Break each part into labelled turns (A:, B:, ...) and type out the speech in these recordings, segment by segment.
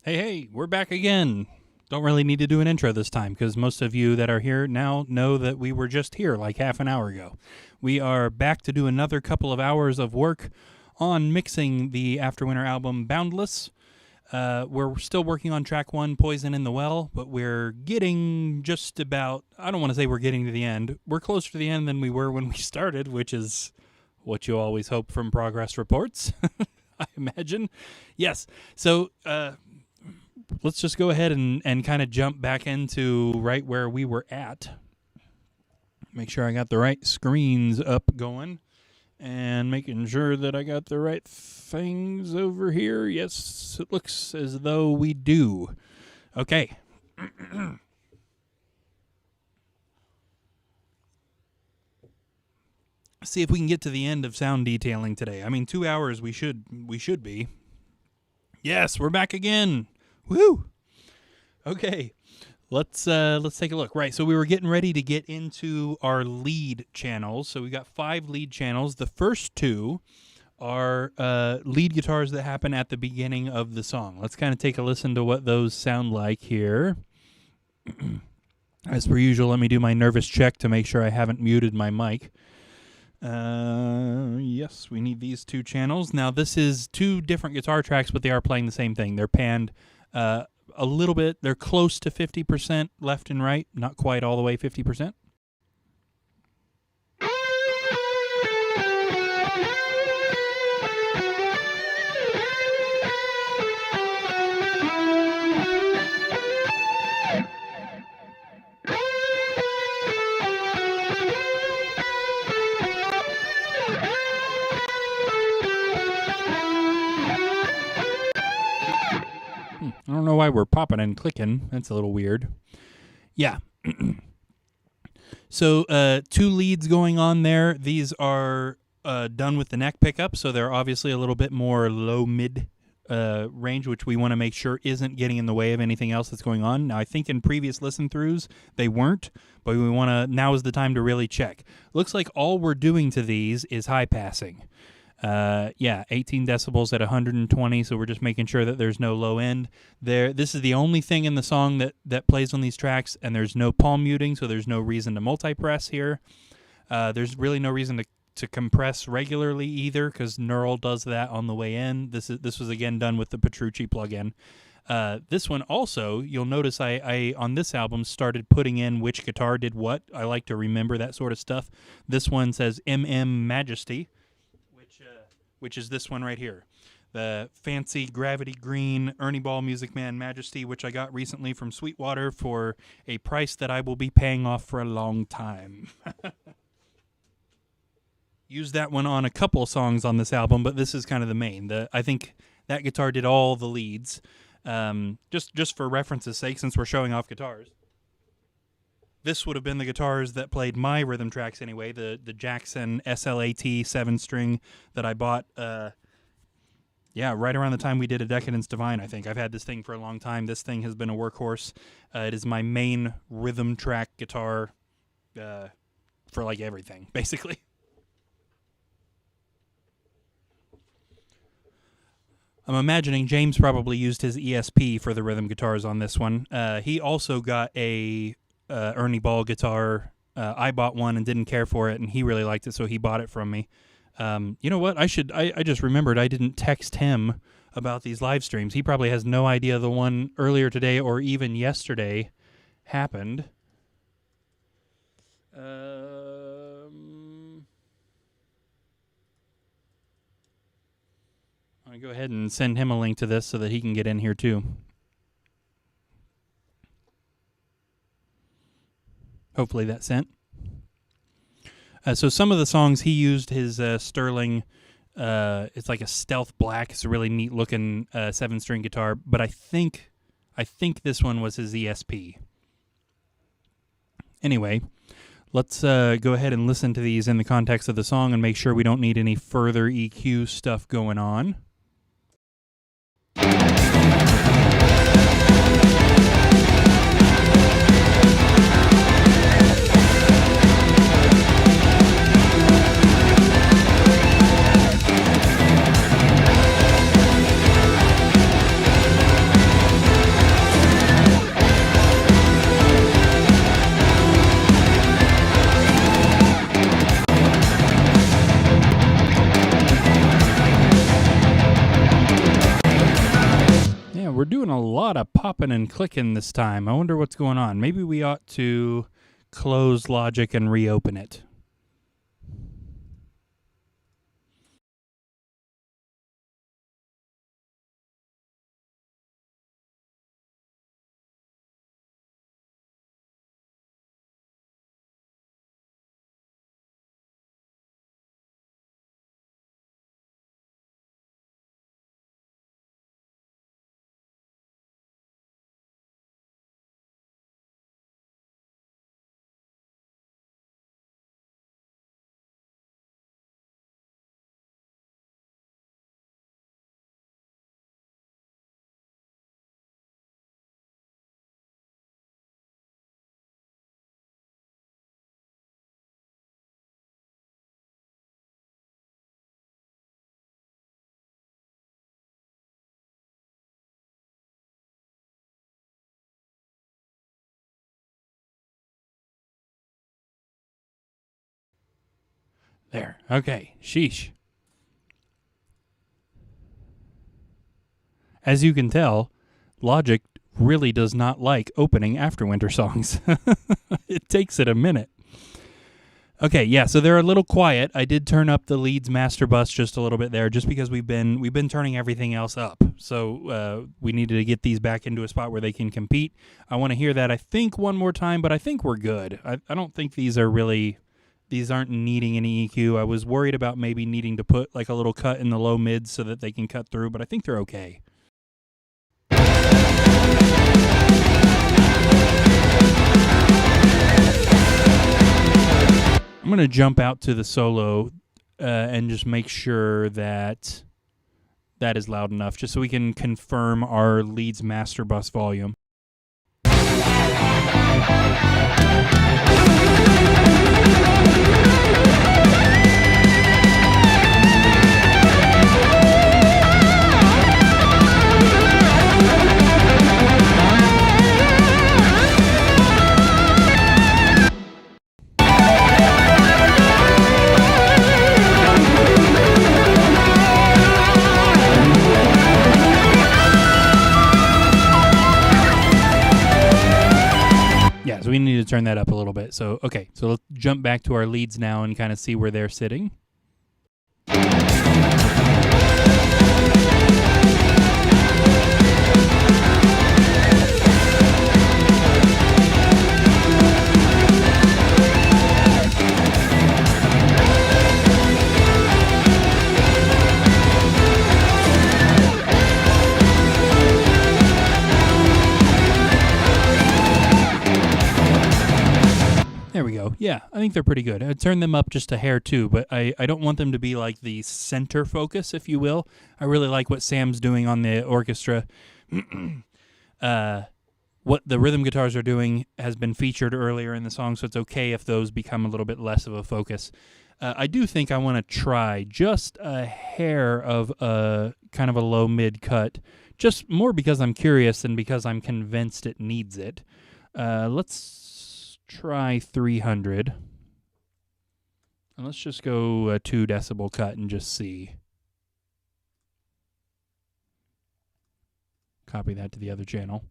A: Hey, we're back again. Don't really need to do an intro this time because most of you that are here now know that we were just here like half an hour ago. We are back to do another couple of hours of work on mixing the AfterWinter album Boundless. We're still working on track 1, Poison in the Well, but we're getting just about, I don't want to say we're getting to the end. We're closer to the end than we were when we started, which is what you always hope from progress reports, I imagine. Yes, so let's just go ahead and kind of jump back into right where we were at. Make sure I got the right screens up going. And making sure that I got the right things over here. Yes, it looks as though we do. Okay. See if we can get to the end of sound detailing today. I mean, 2 hours we should be. Yes, we're back again. Woo! Okay. Let's take a look. Right, so we were getting ready to get into our lead channels. So we got 5 lead channels. The first 2 are lead guitars that happen at the beginning of the song. Let's kind of take a listen to what those sound like here. As per usual, let me do my nervous check to make sure I haven't muted my mic. Yes, we need these 2 channels. Now, this is 2 different guitar tracks, but they are playing the same thing. They're panned a little bit. They're close to 50% left and right, not quite all the way 50%. I don't know why we're popping and clicking. That's a little weird. Yeah. So 2 leads going on there. These are done with the neck pickup, so they're obviously a little bit more low-mid range, which we want to make sure isn't getting in the way of anything else that's going on. Now, I think in previous listen-throughs, they weren't, but we want to. Now is the time to really check. Looks like all we're doing to these is high-passing. 18 decibels at 120, so we're just making sure that there's no low end there. This is the only thing in the song that plays on these tracks, and there's no palm muting, so there's no reason to multi-press here. There's really no reason to compress regularly either, because Neural does that on the way in. This was again done with the Petrucci plugin. This one also, you'll notice I on this album started putting in which guitar did what. I like to remember that sort of stuff. This one says Majesty, which is this one right here. The fancy gravity green Ernie Ball Music Man Majesty, which I got recently from Sweetwater for a price that I will be paying off for a long time. Used that one on a couple songs on this album, but this is kind of the main. I think that guitar did all the leads. Just for reference's sake, since we're showing off guitars. This would have been the guitars that played my rhythm tracks anyway, the Jackson SLAT 7-string that I bought, right around the time we did A Decadence Divine, I think. I've had this thing for a long time. This thing has been a workhorse. It is my main rhythm track guitar for, like, everything, basically. I'm imagining James probably used his ESP for the rhythm guitars on this one. He also got a Ernie Ball guitar. I bought one and didn't care for it, and he really liked it, so he bought it from me. You know what? I just remembered I didn't text him about these live streams. He probably has no idea the one earlier today or even yesterday happened. I'll go ahead and send him a link to this so that he can get in here too. Hopefully that sent. So some of the songs he used his Sterling, it's like a stealth black. It's a really neat looking 7-string guitar, but I think this one was his ESP. Anyway, let's go ahead and listen to these in the context of the song and make sure we don't need any further EQ stuff going on. lot of popping and clicking this time. I wonder what's going on. Maybe we ought to close Logic and reopen it. There. Okay. Sheesh. As you can tell, Logic really does not like opening AfterWinter songs. It takes it a minute. Okay, yeah, so they're a little quiet. I did turn up the Leeds master bus just a little bit there, just because we've been turning everything else up. So we needed to get these back into a spot where they can compete. I want to hear that, I think, one more time, but I think we're good. I don't think these aren't needing any EQ. I was worried about maybe needing to put like a little cut in the low mids so that they can cut through, but I think they're okay. I'm going to jump out to the solo and just make sure that that is loud enough, just so we can confirm our Leeds master bus volume. So we need to turn that up a little bit. So, okay, so let's jump back to our leads now and kind of see where they're sitting. There we go. Yeah, I think they're pretty good. I'd turn them up just a hair too, but I don't want them to be like the center focus, if you will. I really like what Sam's doing on the orchestra. What the rhythm guitars are doing has been featured earlier in the song, so it's okay if those become a little bit less of a focus. I do think I want to try just a hair of a kind of a low mid cut, just more because I'm curious than because I'm convinced it needs it. Let's try 300. And let's just go a 2 decibel cut and just see. Copy that to the other channel.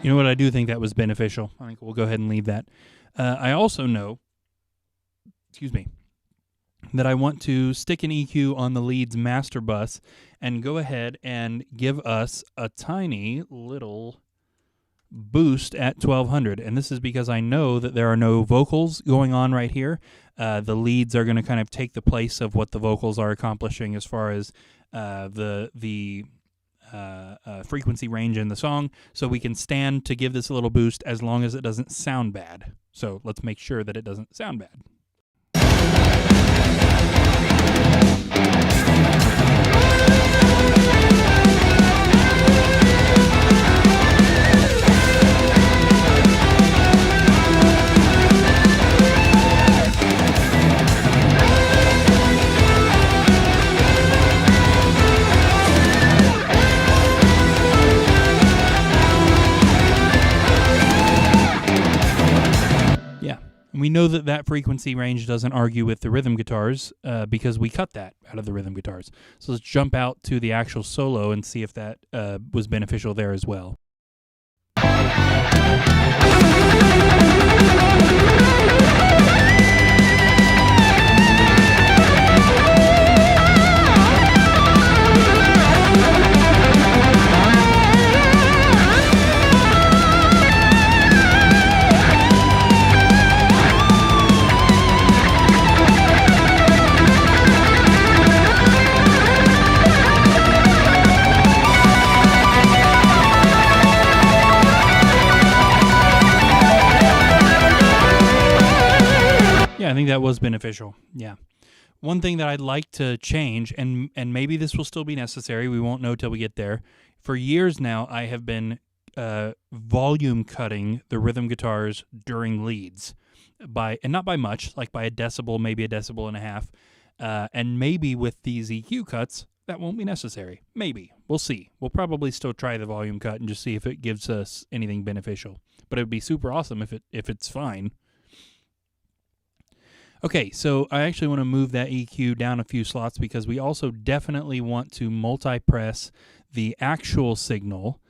A: You know what? I do think that was beneficial. I think we'll go ahead and leave that. I also know, that I want to stick an EQ on the Leeds master bus and go ahead and give us a tiny little boost at 1200. And this is because I know that there are no vocals going on right here. The leads are going to kind of take the place of what the vocals are accomplishing as far as the frequency range in the song, so we can stand to give this a little boost as long as it doesn't sound bad. So let's make sure that it doesn't sound bad. know that that frequency range doesn't argue with the rhythm guitars because we cut that out of the rhythm guitars. So let's jump out to the actual solo and see if that was beneficial there as well. I think that was beneficial. Yeah. One thing that I'd like to change, and maybe this will still be necessary, we won't know till we get there. For years now, I have been volume cutting the rhythm guitars during leads, and not by much, like by a decibel, maybe a decibel and a half. And maybe with these EQ cuts, that won't be necessary. Maybe. We'll see. We'll probably still try the volume cut and just see if it gives us anything beneficial. But it would be super awesome if it's fine. Okay, so I actually want to move that EQ down a few slots because we also definitely want to multi-press the actual signal.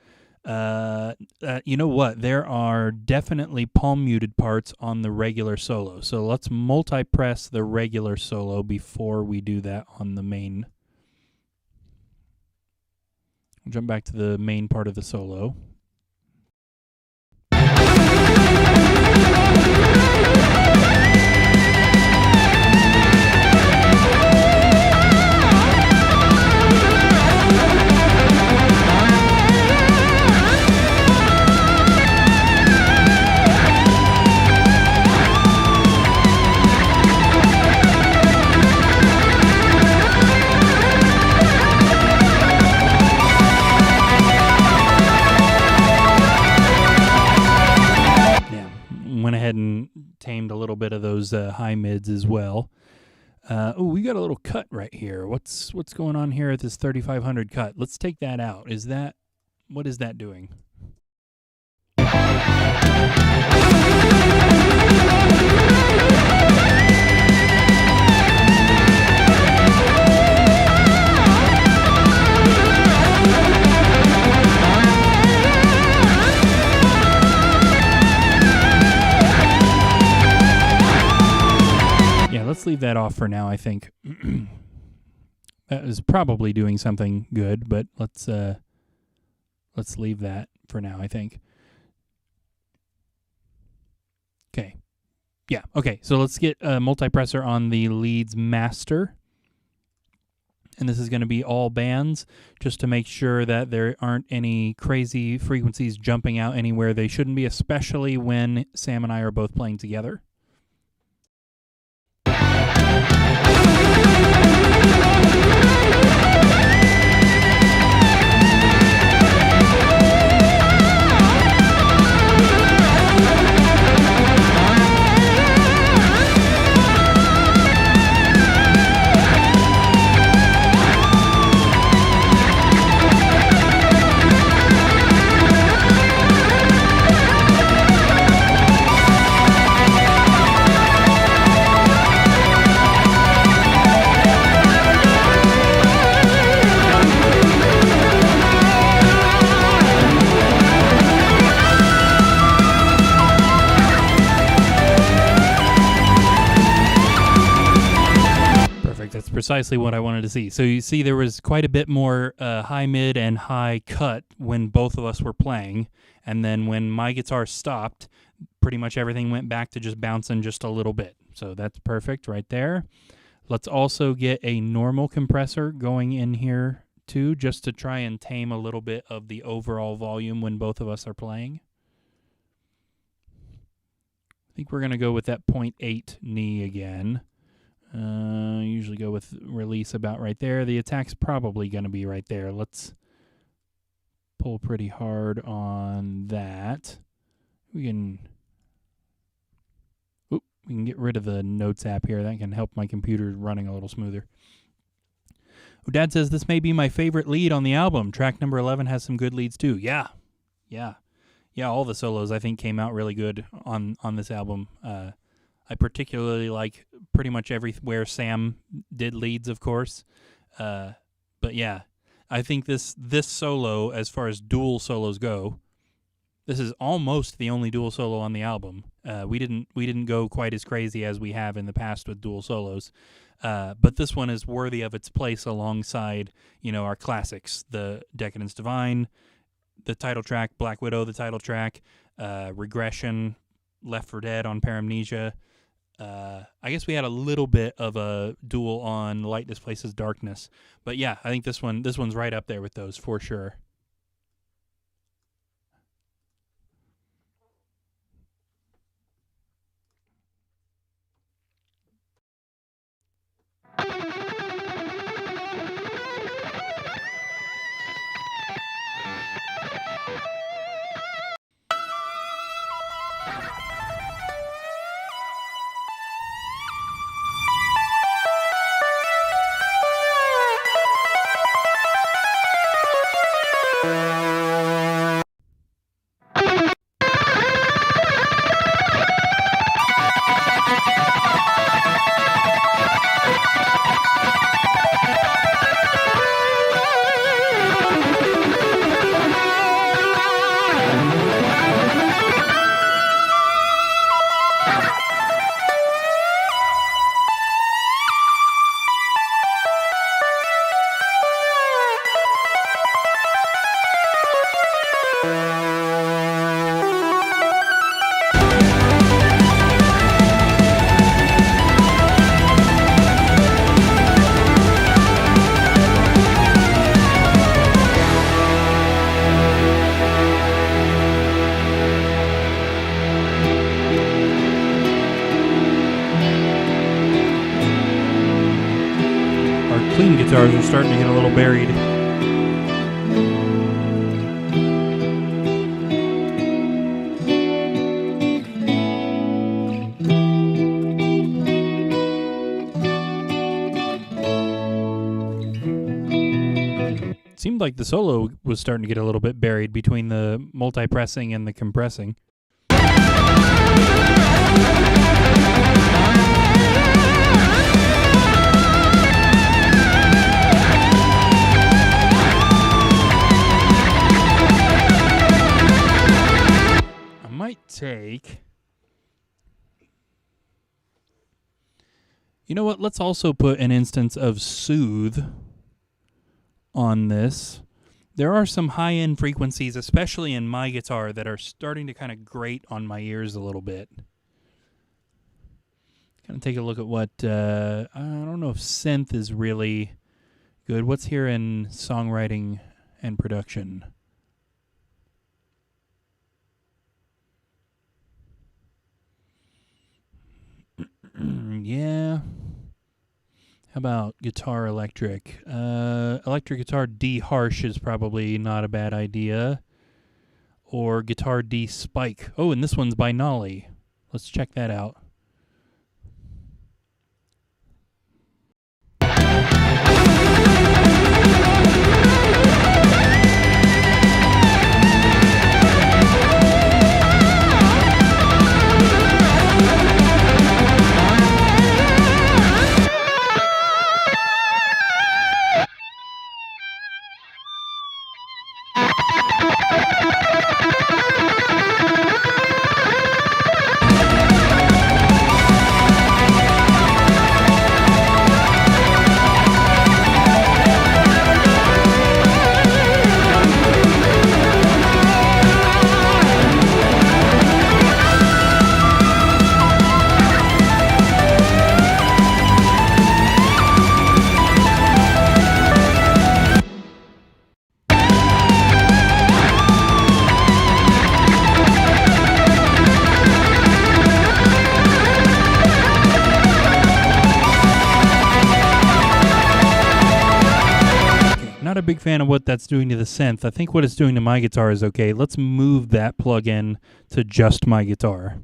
A: You know what? There are definitely palm-muted parts on the regular solo. So let's multi-press the regular solo before we do that on the main. I'll jump back to the main part of the solo. And tamed a little bit of those high mids as well. Oh, we got a little cut right here. What's going on here at this 3500 cut? Let's take that out. What is that doing? Let's leave that off for now, I think. That is probably doing something good, but let's leave that for now, I think. Okay. Yeah, okay. So let's get a multipressor on the leads master. And this is going to be all bands, just to make sure that there aren't any crazy frequencies jumping out anywhere they shouldn't be, especially when Sam and I are both playing together. That's precisely what I wanted to see. So you see there was quite a bit more high mid and high cut when both of us were playing, and then when my guitar stopped, pretty much everything went back to just bouncing just a little bit. So that's perfect right there. Let's also get a normal compressor going in here too, just to try and tame a little bit of the overall volume when both of us are playing. I think we're going to go with that 0.8 knee again. Usually go with release about right there. The attack's probably going to be right there. Let's pull pretty hard on that. We can get rid of the notes app here. That can help my computer running a little smoother. Oh, Dad says this may be my favorite lead on the album. Track number 11 has some good leads too. Yeah. All the solos I think came out really good on this album. I particularly like pretty much everywhere Sam did leads, of course. But yeah, I think this solo, as far as dual solos go, this is almost the only dual solo on the album. We didn't go quite as crazy as we have in the past with dual solos, but this one is worthy of its place alongside, our classics: the Decadence Divine, the title track, Black Widow, the title track, Regression, Left 4 Dead on Paramnesia. I guess we had a little bit of a duel on Light Displaces Darkness, but yeah, I think this one's right up there with those for sure. Clean guitars are starting to get a little buried. Seemed like the solo was starting to get a little bit buried between the multi-pressing and the compressing. Take. You know what? Let's also put an instance of Soothe on this. There are some high-end frequencies, especially in my guitar, that are starting to kind of grate on my ears a little bit. Kind of take a look at what, I don't know if synth is really good. What's here in songwriting and production? Yeah. How about guitar electric? Electric guitar D harsh is probably not a bad idea. Or guitar D spike. Oh, and this one's by Nealeigh. Let's check that out. A big fan of what that's doing to the synth. I think what it's doing to my guitar is okay. Let's move that plug-in to just my guitar.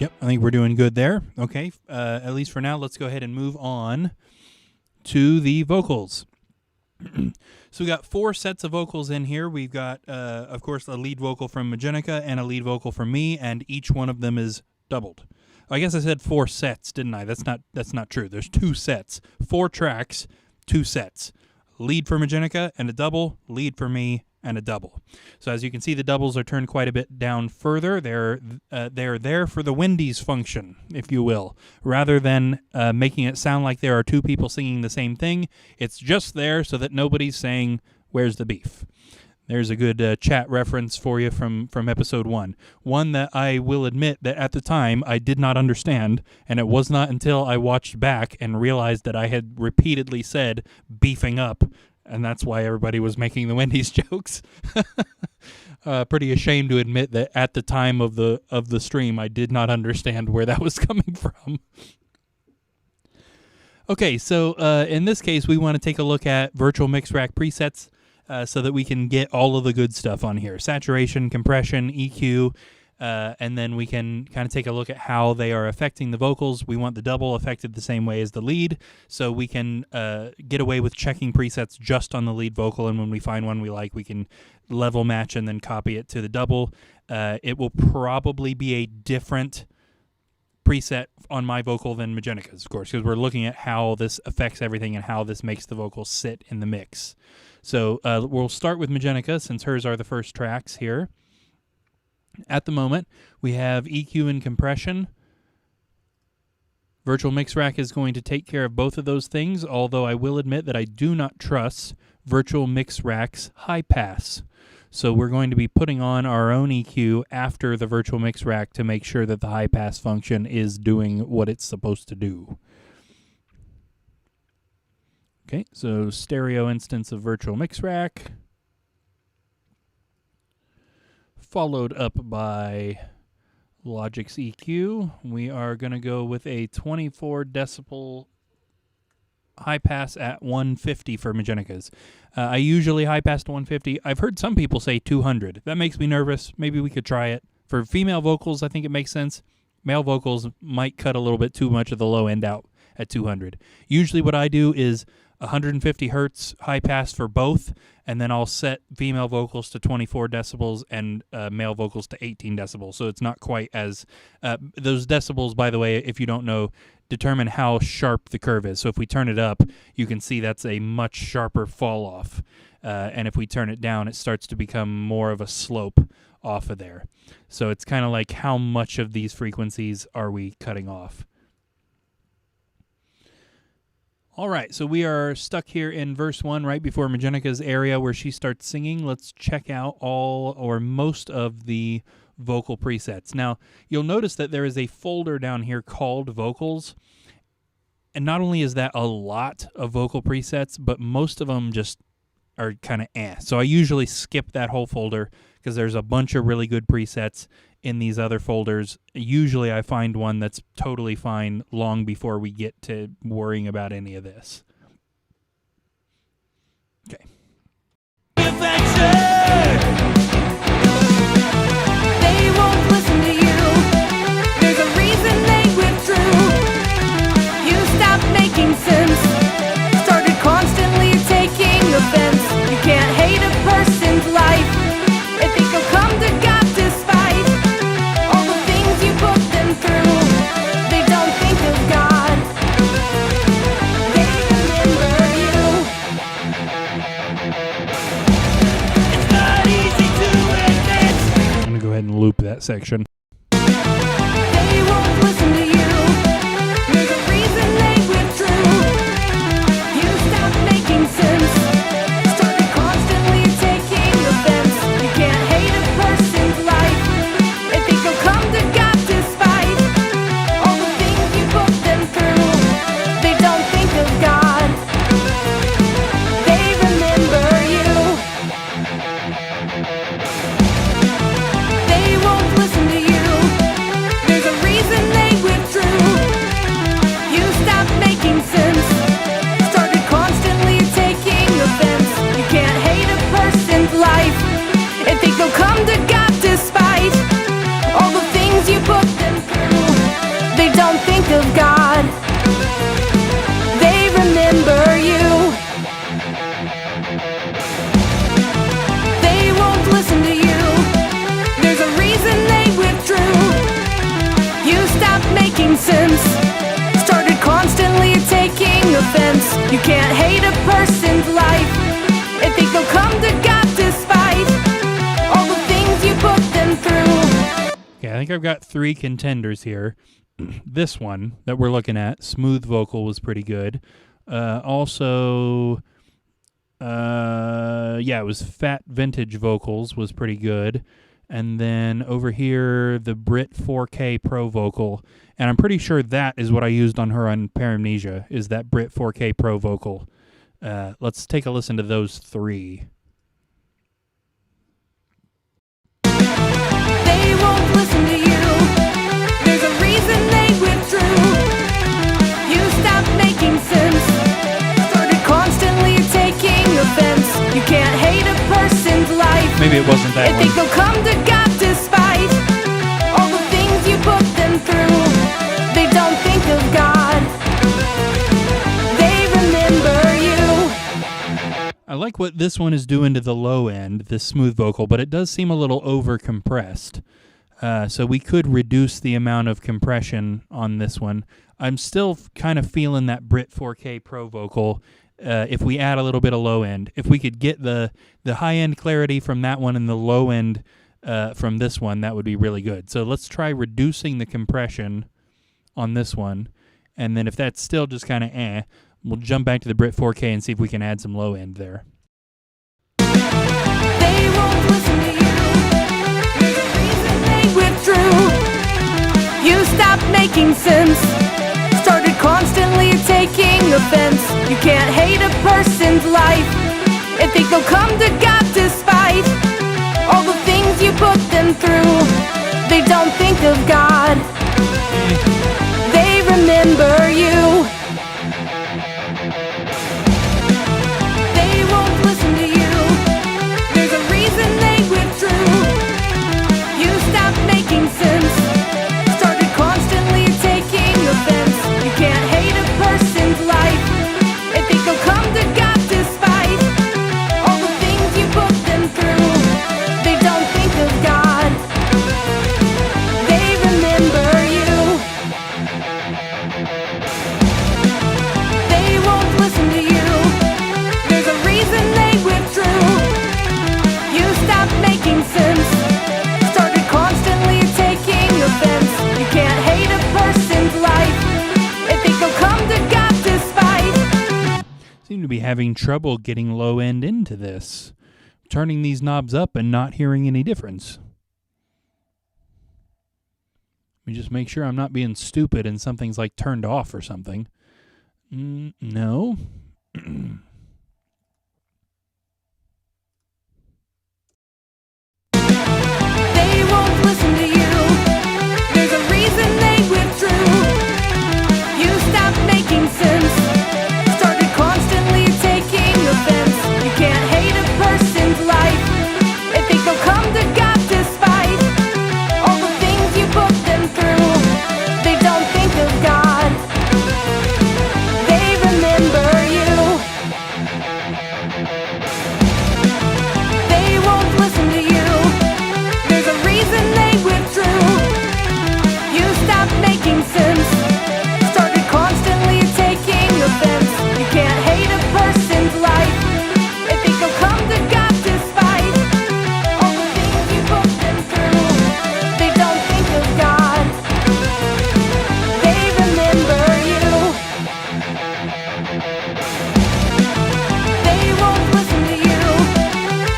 A: Yep, I think we're doing good there. Okay, at least for now, let's go ahead and move on to the vocals. So we got 4 sets of vocals in here. We've got, of course, a lead vocal from Majennica and a lead vocal from me, and each one of them is doubled. I guess I said 4 sets, didn't I? That's not true. There's 2 sets, 4 tracks, 2 sets. Lead for Majennica and a double, lead for me and a double. So as you can see, the doubles are turned quite a bit down further. They're there for the Wendy's function, if you will. Rather than making it sound like there are 2 people singing the same thing, it's just there so that nobody's saying, "Where's the beef?" There's a good chat reference for you from episode 1. One that I will admit that at the time I did not understand, and it was not until I watched back and realized that I had repeatedly said beefing up, and that's why everybody was making the Wendy's jokes. Pretty ashamed to admit that at the time of the stream I did not understand where that was coming from. Okay, so in this case we want to take a look at virtual mix rack presets. So that we can get all of the good stuff on here. Saturation, compression, EQ, and then we can kind of take a look at how they are affecting the vocals. We want the double affected the same way as the lead, so we can get away with checking presets just on the lead vocal, and when we find one we like, we can level match and then copy it to the double. It will probably be a different preset on my vocal than Majenica's, of course, because we're looking at how this affects everything and how this makes the vocal sit in the mix. So we'll start with Majennica since hers are the first tracks here. At the moment, we have EQ and compression. Virtual Mix Rack is going to take care of both of those things, although I will admit that I do not trust Virtual Mix Rack's high pass. So we're going to be putting on our own EQ after the Virtual Mix Rack to make sure that the high pass function is doing what it's supposed to do. Okay, so stereo instance of Virtual Mix Rack, followed up by Logic's EQ. We are going to go with a 24 decibel high pass at 150 for Majenica's. I usually high pass to 150. I've heard some people say 200. That makes me nervous. Maybe we could try it. For female vocals, I think it makes sense. Male vocals might cut a little bit too much of the low end out at 200. Usually what I do is 150 hertz high pass for both, and then I'll set female vocals to 24 decibels and male vocals to 18 decibels. So it's not quite as... those decibels, by the way, if you don't know, determine how sharp the curve is. So if we turn it up, you can see that's a much sharper fall off. And if we turn it down, it starts to become more of a slope off of there. So it's kind of like how much of these frequencies are we cutting off. All right, so we are stuck here in verse 1 right before Majenica's area where she starts singing. Let's check out all or most of the vocal presets. Now, you'll notice that there is a folder down here called Vocals. And not only is that a lot of vocal presets, but most of them just are kind of eh. So I usually skip that whole folder because there's a bunch of really good presets in these other folders. Usually I find one that's totally fine long before we get to worrying about any of this. Okay.
B: They won't listen to you. There's a reason they withdrew. You stopped making sense. Started constantly taking offense. You can't hate a person's life if they will come to God despite all the things you put them through. They don't think of God. They remember you. It's not easy to admit.
A: I'm going to go ahead and loop that section.
B: They won't listen to you. There's a reason they withdrew. You stopped making sense. Started constantly taking offense. You can't hate a person's life if they will come to God despite all the things you put them through. They don't think of God. They remember you. They won't listen to you. There's a reason they withdrew. making sense. Started constantly taking offense. You can't hate a person's life and think they'll come to God despite all the things you put them through.
A: Okay, I think I've got 3 contenders here. This one that we're looking at, smooth vocal, was pretty good. Also, it was fat vintage vocals was pretty good. And then over here, the Brit 4K Pro vocal. And I'm pretty sure that is what I used on her on Paramnesia, is that Brit 4K Pro vocal. Let's take a listen to those 3.
B: They won't listen to you. There's a reason they withdrew. You stopped making sense. Started constantly taking offense. You can't hate a person's life.
A: Maybe it wasn't that
B: They think
A: one.
B: they'll come to God despite all the things you put them through. They don't think of God. They remember you.
A: I like what this one is doing to the low end, this smooth vocal, but it does seem a little over compressed. So we could reduce the amount of compression on this one. I'm still kind of feeling that Brit 4K Pro vocal. If we add a little bit of low end, if we could get the high end clarity from that one and the low end from this one, that would be really good. So let's try reducing the compression on this one, and then if that's still just kind of we'll jump back to the Brit 4K and see if we can add some low end there.
B: They won't listen to you. There's a reason they withdrew. You stopped making sense. Started constantly taking offense. You can't hate a person's life and think they'll come to God despite all the things you put them through. They don't think of God. They remember you. They won't listen to you. There's a reason they withdrew. You stopped making sense. Started constantly taking offense. You can't hate a person's life and think they'll come to God despite all the things you put them through. They don't think of God. They remember you. They won't listen to you. There's a reason they withdrew. You stopped making sense. Started constantly taking offense. You can't hate a person's life and think they'll come to God despite.
A: Seem to be having trouble getting low end into this. Turning these knobs up and not hearing any difference. Let me just make sure I'm not being stupid and something's like turned off or something. No.
B: They won't listen to you. There's a reason they withdrew. You stopped making sense. Started constantly taking offense. You can't hate a person's life and think they'll come to God despite all the things you put them through. They don't think of God. They remember you. They won't listen to you. There's a reason they withdrew. You stopped making sense. Started constantly taking offense. You can't hate a person's life and think they'll come to God despite all the things you put them through. They don't think of God. They remember you. They won't listen to you.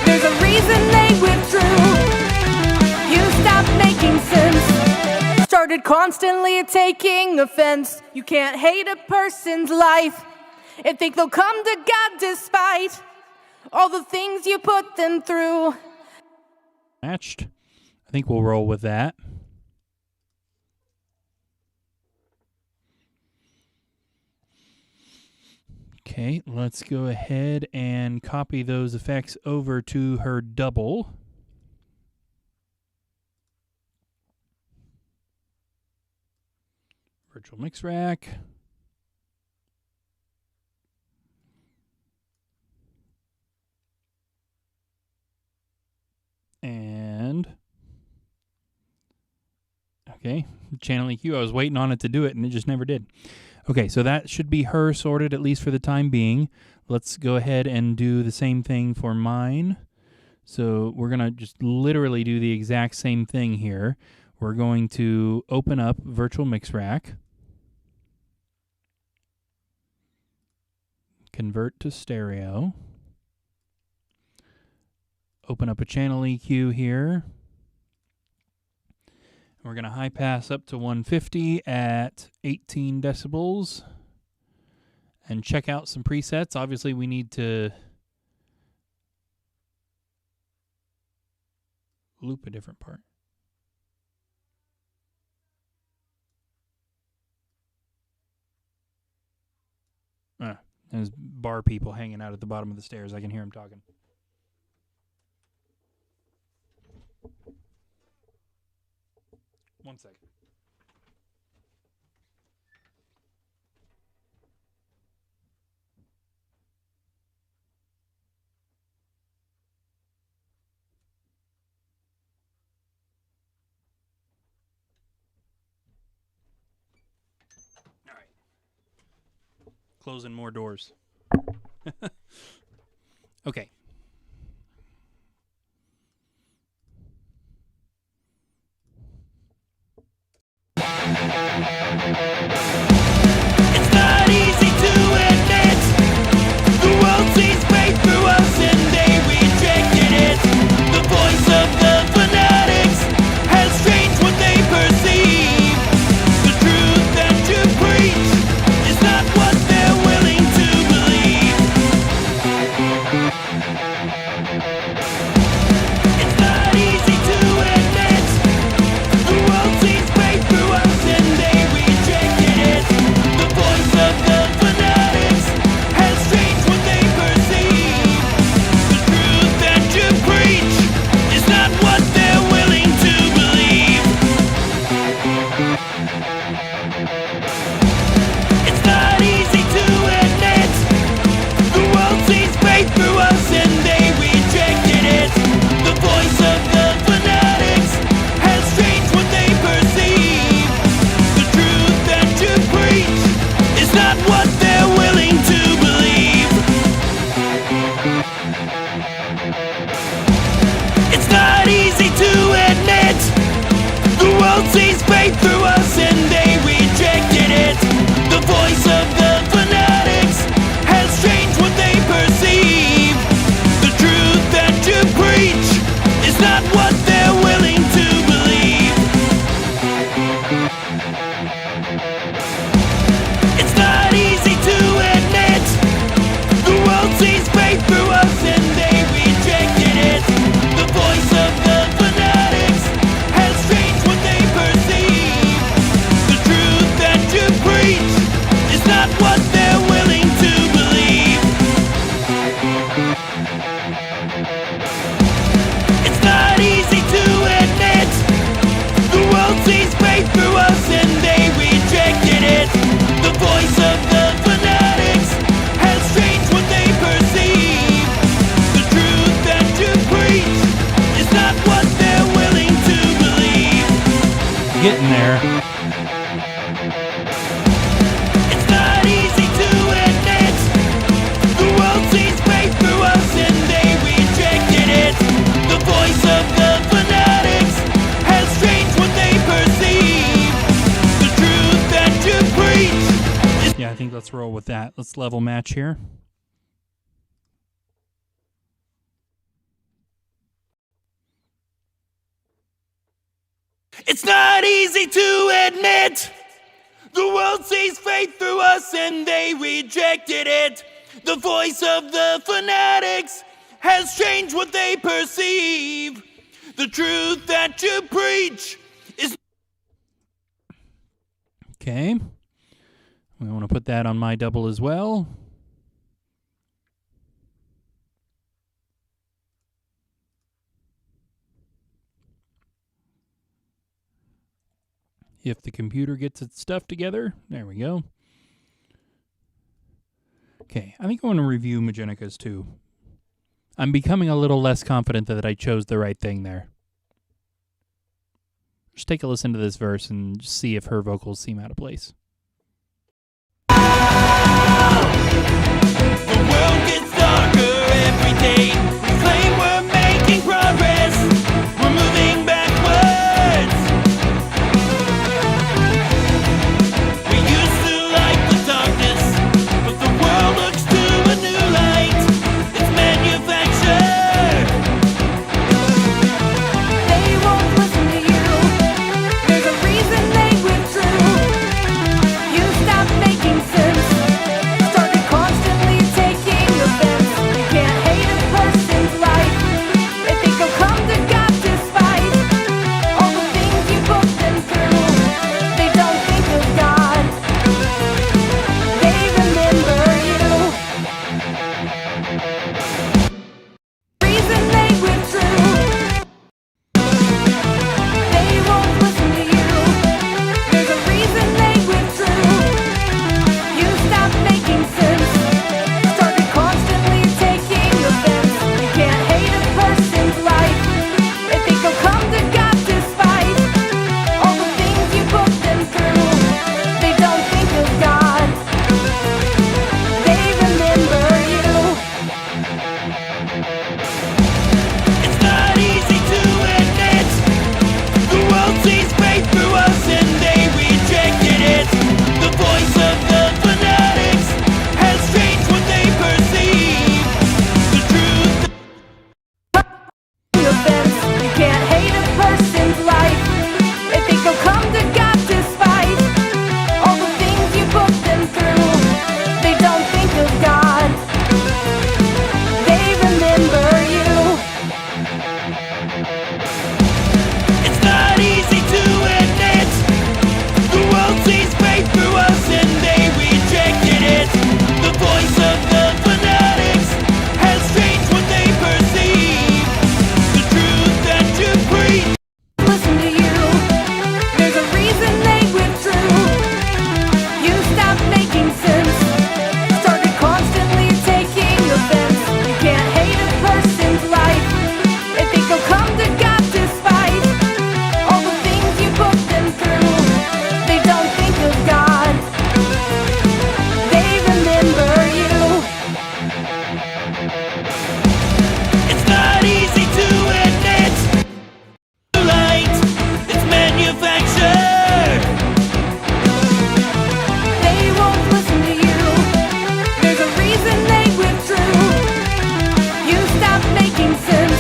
B: There's a reason they withdrew. You stopped making sense. Started constantly taking offense. You can't hate a person's life and think they'll come to God despite all the things you put them through.
A: Matched. I think we'll roll with that. Okay, let's go ahead and copy those effects over to her double. Virtual mix rack. And okay, Okay, channel EQ. I was waiting on it to do it, and it just never did. Okay, so that should be her sorted, at least for the time being. Let's go ahead and do the same thing for mine. So we're going to just literally do the exact same thing here. We're going to open up Virtual Mix Rack, convert to stereo, open up a channel EQ here. We're going to high pass up to 150 at 18 decibels and check out some presets. Obviously, we need to loop a different part. There's bar people hanging out at the bottom of the stairs. I can hear them talking. One second. All right. Closing more doors. Okay.
C: It's not easy to admit the world sees fate through us and they rejected it. The voice of the fanatics has changed what they perceive. The truth that you preach is not what they're willing to believe. It's not easy to admit the world sees fate through us and they rejected it. The voice of the fanatics has changed what they perceive. The truth that you preach is not what they're willing to believe. It's not easy to admit the world sees fate through us and they rejected it. The voice of the fanatics has changed what they perceive. The truth that you preach is not what they're willing to believe. It's not easy to admit the world sees fate through us and they rejected it. The voice of the fanatics has changed what they perceive. The truth that you preach is not what they're willing to believe. It's not easy to admit the world sees fate through us and they rejected it. The voice of the fanatics has changed what they perceive. The truth that you preach is not what they're willing to believe. It's not easy to admit the world sees fate through us and they rejected it. The voice of the fanatics has changed what they perceive. The truth that you preach is not what they're willing to believe.
A: Getting there.
C: It's not easy to admit the world sees fate through us and they rejected it. The voice of the fanatics has changed what they perceive. The truth that you preach is
A: Yeah, I think let's roll with that. Let's level match here.
C: It's not easy to admit the world sees fate through us and they rejected it. The voice of the fanatics has changed what they perceive. The truth that you preach is
A: Okay. We want to put that on my double as well. If the computer gets its stuff together, there we go. Okay, I think I want to review Majennica's too. I'm becoming a little less confident that I chose the right thing there. Just take a listen to this verse and see if her vocals seem out of place.
C: The world gets darker every day. We claim we're making progress. We're moving backwards. We used to like the darkness, but the world looks to a new light. It's manufactured.
B: They won't listen to you. There's a reason they withdrew. You stopped making sense. Started constantly taking offense. You can't hate a person's life. They think they'll come to God despite all the things you put them through. They don't think of God. They remember you. Reason they withdrew. They won't listen to you. There's a reason they withdrew. You stopped making sense. Started constantly taking offense. You can't hate a person's life. They think they'll come to God despite all the things you put them through. They don't think of God. They remember you.
C: It's not easy to admit. The world sees fate through us and they rejected it. The voice of the fanatics has changed what they perceive. The truth
B: Offense. You can't hate a person's life. They think they'll come to God despite all the things you put them through. They don't think of God. They remember you.
C: It's not easy to admit. The world sees fate through us and they rejected it. The voice of the fanatics has changed what they perceive. The truth that you preach.
B: Listen to you. There's a reason they withdrew. You stopped making sense. Started constantly taking offense. You can't hate a person's life. They think they'll come to God despite all the things you put them through. They don't think of God. They remember you.
C: It's not easy to admit. Light, it's manufactured.
B: They won't listen to you. There's a reason they withdrew. You stopped making sense.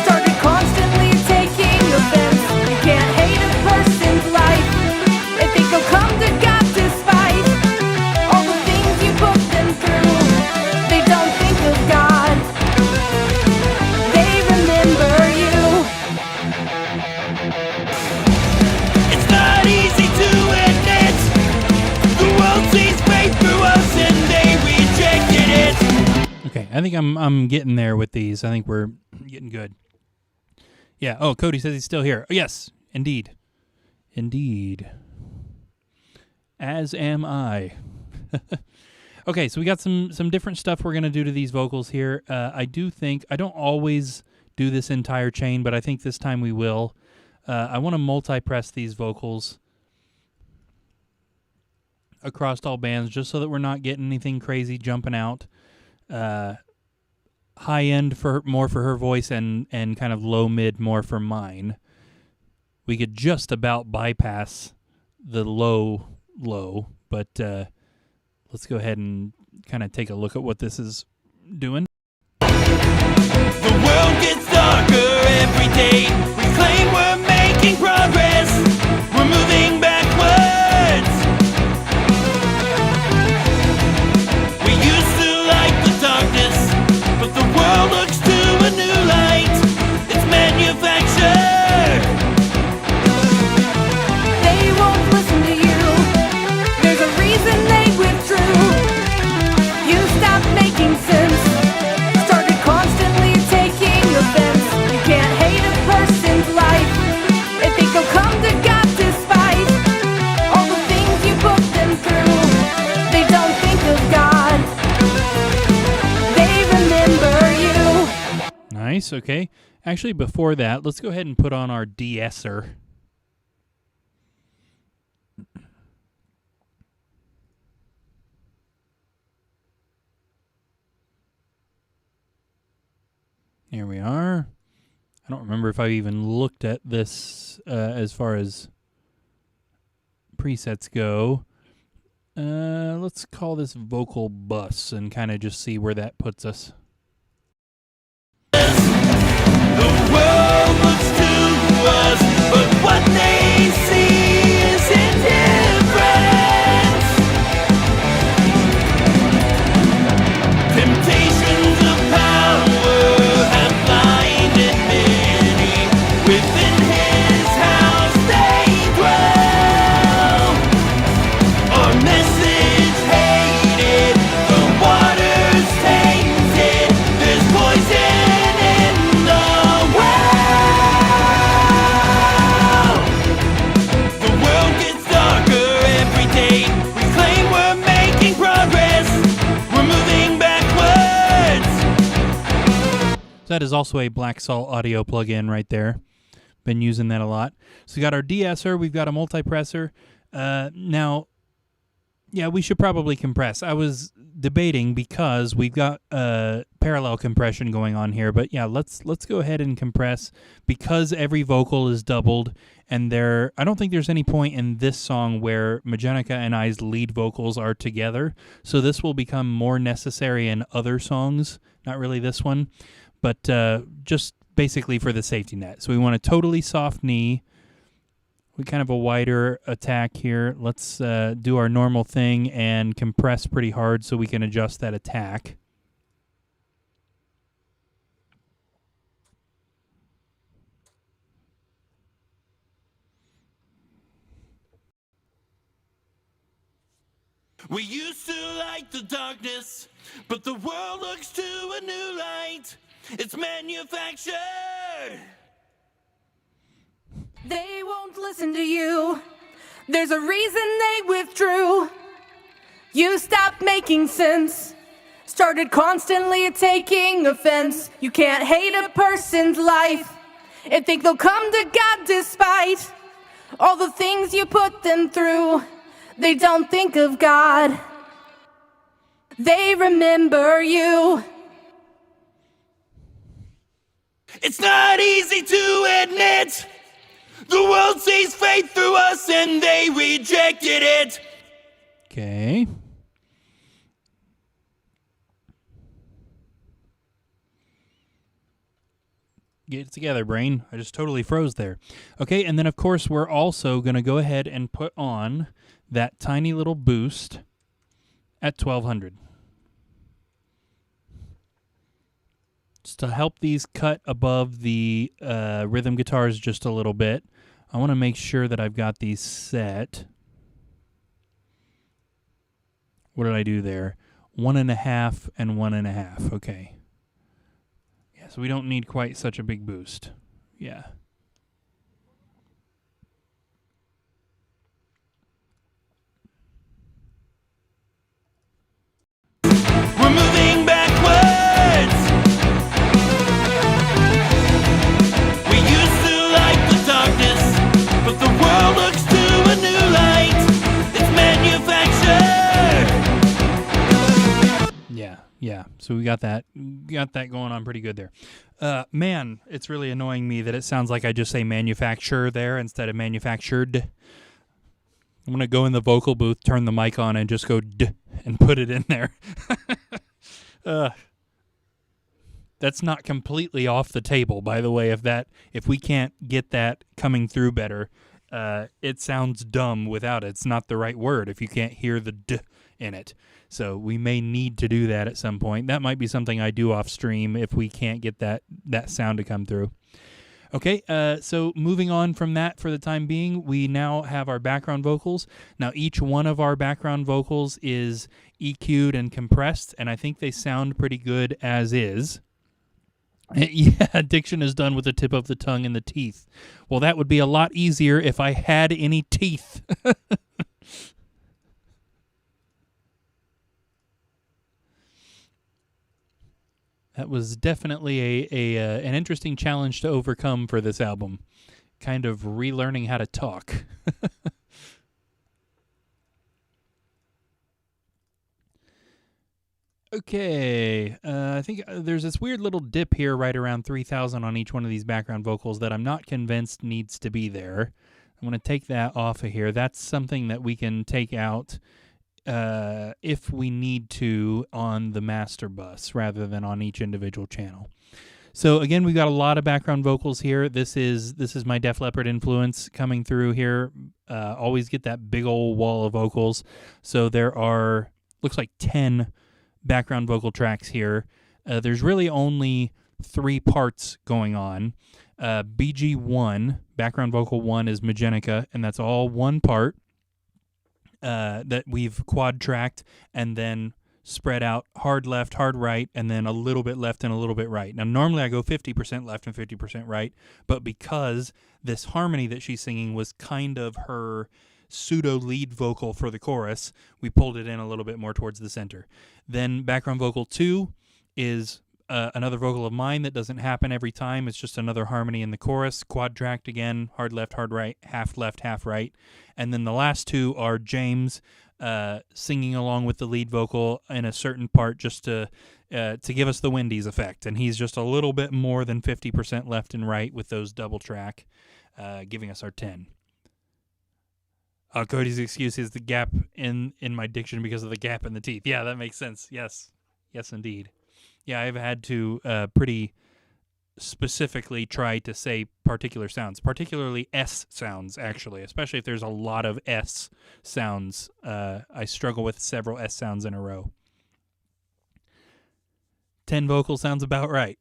B: Started constantly taking offense. You can't hate a person's life. They think they'll come to God despite all the things you put them through. They don't think of God. They remember you.
C: It's not easy to admit. The world sees fate through us and they rejected it.
A: Okay, I think I'm getting there with these. I think we're getting good. Yeah. Oh, Cody says he's still here. Oh, yes, indeed. Indeed. As am I. Okay, so we got some different stuff we're going to do to these vocals here. I don't always do this entire chain, but I think this time we will. I want to multi-press these vocals across all bands just so that we're not getting anything crazy jumping out. High end more for her voice and kind of low mid more for mine. We could just about bypass the low, but let's go ahead and kind of take a look at what this is doing.
C: The world gets darker every day. We claim we're making progress. We're moving backwards. We used to like the darkness, but the world looks to a new light. It's manufactured.
B: They won't listen to you. There's a reason they withdrew. You stopped making sense. Started constantly taking offense. You can't hate a person's life. They think they'll come to God despite all the things you put them through. They don't think of God. They remember you.
A: Nice, okay. Actually, before that, let's go ahead and put on our de-esser. Here we are. I don't remember if I even looked at this as far as presets go. Let's call this vocal bus and kind of just see where that puts us.
C: The world looks to us, but what they see is indifference. Temptations of power have blinded many. Within his house they dwell. Our message hated, the water's tainted. There's poison in the well. The world gets darker every day. We claim we're making progress. We're moving backwards.
A: That is also a Black Salt audio plugin right there. Been using that a lot. So we got our de-esser, we've got a multipressor. Now, yeah, we should probably compress. I was debating because we've got parallel compression going on here, but yeah, let's go ahead and compress because every vocal is doubled, and I don't think there's any point in this song where Majennica and I's lead vocals are together, so this will become more necessary in other songs, not really this one, but just basically for the safety net. So we want a totally soft knee. We kind of a wider attack here. Let's do our normal thing and compress pretty hard so we can adjust that attack.
C: We used to like the darkness, but the world looks to a new light. It's manufactured.
B: They won't listen to you. There's a reason they withdrew. You stopped making sense. Started constantly taking offense. You can't hate a person's life and think they'll come to God despite all the things you put them through. They don't think of God. They remember you.
C: It's not easy to admit. The world sees faith through us and they rejected it.
A: Okay. Get it together, brain. I just totally froze there. Okay, and then of course we're also going to go ahead and put on that tiny little boost at 1200. Just to help these cut above the rhythm guitars just a little bit. I want to make sure that I've got these set. What did I do there? 1.5 and 1.5. Okay. Yeah, so we don't need quite such a big boost. Yeah.
C: We're moving backwards. We used to like the darkness, but the world looks to a new light. It's manufactured.
A: Yeah. So we got that going on pretty good there. Man, it's really annoying me that it sounds like I just say manufacture there instead of manufactured. I'm going to go in the vocal booth, turn the mic on, and just go d and put it in there. That's not completely off the table, by the way. If we can't get that coming through better, it sounds dumb without it. It's not the right word if you can't hear the d in it. So we may need to do that at some point. That might be something I do off stream if we can't get that sound to come through. Okay, so moving on from that for the time being, we now have our background vocals. Now, each one of our background vocals is EQ'd and compressed, and I think they sound pretty good as is. Yeah, diction is done with the tip of the tongue and the teeth. Well, that would be a lot easier if I had any teeth. That was definitely an interesting challenge to overcome for this album. Kind of relearning how to talk. Okay, I think there's this weird little dip here right around 3,000 on each one of these background vocals that I'm not convinced needs to be there. I'm going to take that off of here. That's something that we can take out if we need to on the master bus rather than on each individual channel. So again, we've got a lot of background vocals here. This is my Def Leppard influence coming through here. Always get that big old wall of vocals. So there are, looks like 10 background vocal tracks here. There's really only 3 parts going on. BG1, background vocal 1 is Majennica, and that's all one part that we've quad tracked and then spread out hard left, hard right, and then a little bit left and a little bit right. Now, normally I go 50% left and 50% right, but because this harmony that she's singing was kind of her pseudo lead vocal for the chorus, we pulled it in a little bit more towards the center. Then background vocal 2 is another vocal of mine that doesn't happen every time. It's just another harmony in the chorus, quad tracked again, hard left, hard right, half left, half right. And then the last 2 are James singing along with the lead vocal in a certain part just to give us the Wendy's effect. And he's just a little bit more than 50% left and right with those double track, giving us our 10. Cody's excuse is the gap in my diction because of the gap in the teeth. Yeah, that makes sense. Yes, indeed. Yeah, I've had to pretty specifically try to say particular sounds, particularly S sounds, actually, especially if there's a lot of S sounds. I struggle with several S sounds in a row. 10 vocal sounds about right.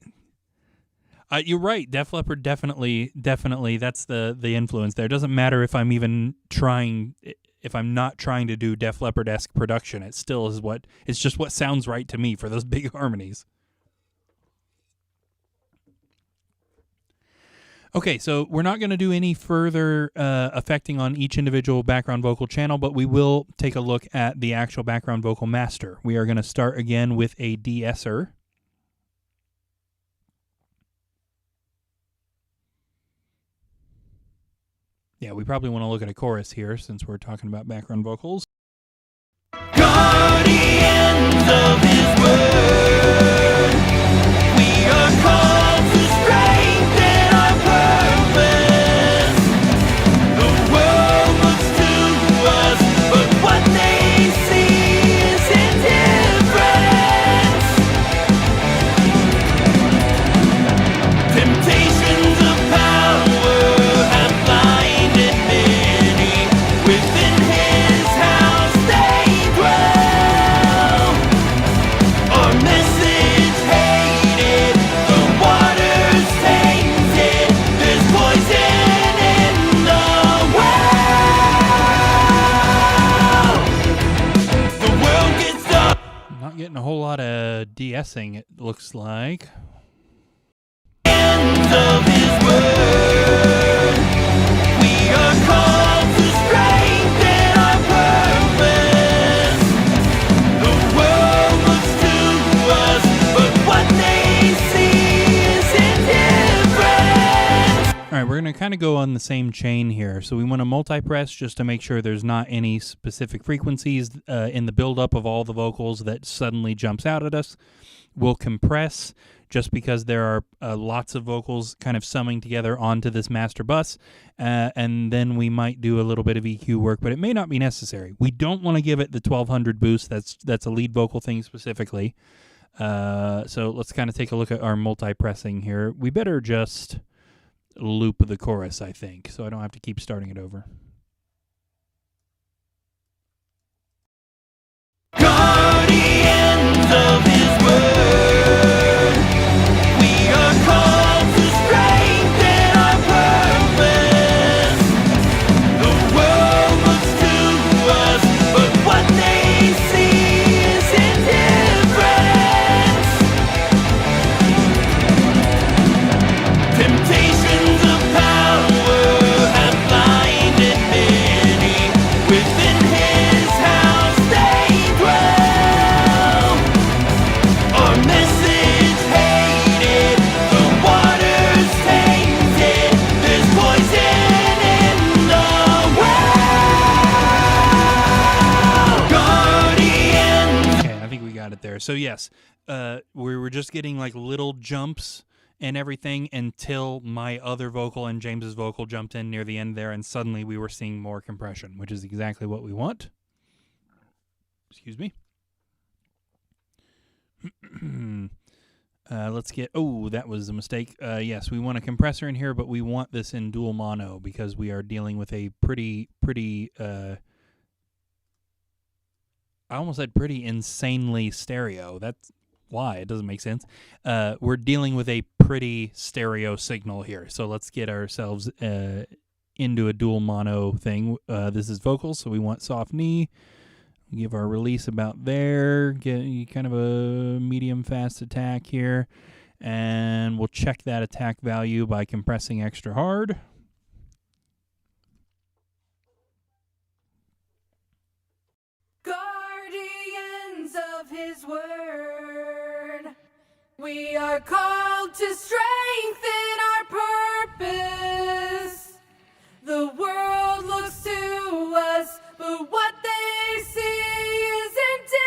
A: You're right. Def Leppard definitely. That's the influence there. It doesn't matter if I'm even trying, if I'm not trying to do Def Leppard-esque production. It still is it's just what sounds right to me for those big harmonies. Okay, so we're not going to do any further affecting on each individual background vocal channel, but we will take a look at the actual background vocal master. We are going to start again with a de-esser. Yeah, we probably want to look at a chorus here since we're talking about background vocals.
C: Guardians of his word, we are called to strengthen our purpose. The world looks to us, but what they see is indifference. Temptations of power have blinded many. Within his house they dwell. Our message hated, the water's tainted. There's poison in the well. The world gets dark.
A: Not getting a whole lot of de-essing, it looks like.
C: Of his word, we are called to strengthen our purpose. The world looks to us, but what they see is indifference.
A: All right, we're going to kind of go on the same chain here. So we want to multi-press just to make sure there's not any specific frequencies in the buildup of all the vocals that suddenly jumps out at us. We'll compress just because there are lots of vocals kind of summing together onto this master bus, and then we might do a little bit of EQ work, but it may not be necessary. We don't want to give it the 1200 boost. That's a lead vocal thing specifically. So let's kind of take a look at our multi-pressing here. We better just loop the chorus, I think, so I don't have to keep starting it over.
C: Guardians of his word, we are called to strengthen our purpose. The world looks to us, but what they see is indifference. Temptations of power have blinded
A: there. So yes, we were just getting like little jumps and everything until my other vocal and James's vocal jumped in near the end there, and suddenly we were seeing more compression, which is exactly what we want. Excuse me. Let's get... Oh, that was a mistake. Yes, we want a compressor in here, but we want this in dual mono because we are dealing with a pretty... I almost said pretty insanely stereo. That's why. It doesn't make sense. We're dealing with a pretty stereo signal here. So let's get ourselves into a dual mono thing. This is vocals, so we want soft knee. Give our release about there. Get kind of a medium fast attack here. And we'll check that attack value by compressing extra hard.
B: Guardians of his word, we are called to strengthen our purpose. The world looks to us, but what they see is indifference.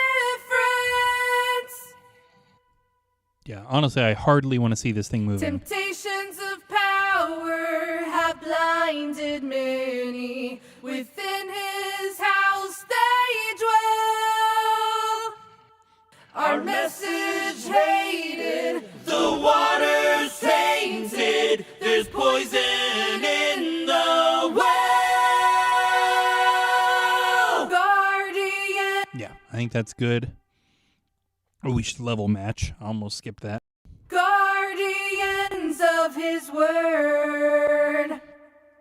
A: Yeah, honestly, I hardly want to see this thing moving.
B: Temptations of power have blinded many. Within his house they dwell. Our message hated,
C: The water's tainted. There's poison in the well.
B: guardian.
A: Yeah, I think that's good. Oh, we should level match. I almost skipped that.
B: Guardians of his word,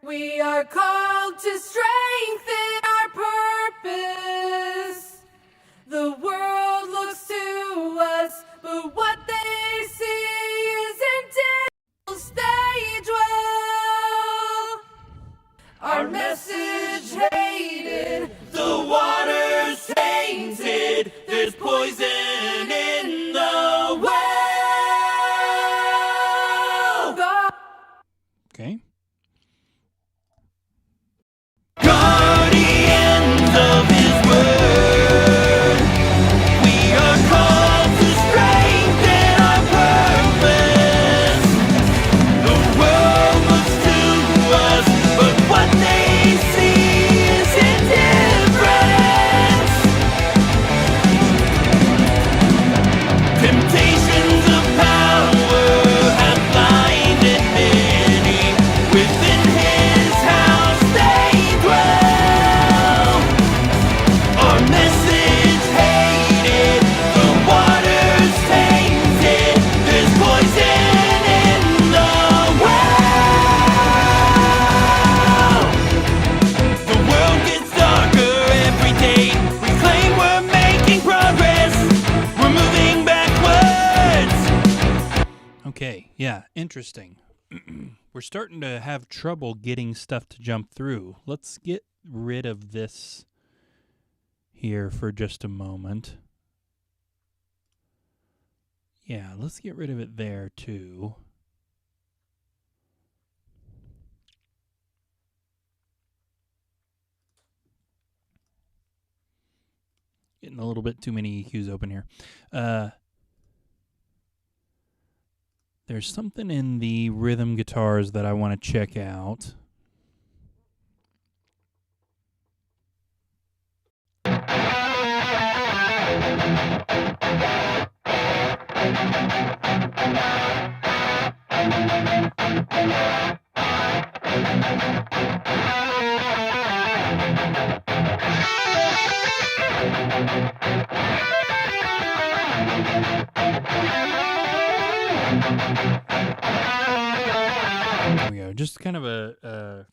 B: we are called to strengthen our purpose. The world looks to us, but what they see is indifference. They dwell. Our message hated,
C: The water's tainted. There's poison in the well.
A: Okay.
C: Guardians of his word, we are called to strengthen our purpose. The world looks to us, but what they see is indifference. Temptations of power have blinded many. Within his house they dwell. Our message hated, the water's tainted. There's poison in the well. The world gets darker every day. We claim we're making progress. We're moving backwards.
A: Okay, yeah, interesting. We're starting to have trouble getting stuff to jump through. Let's get rid of this here for just a moment. Yeah, let's get rid of it there too. Getting a little bit too many EQs open here. There's something in the rhythm guitars that I want to check out. There we go. Just kind of a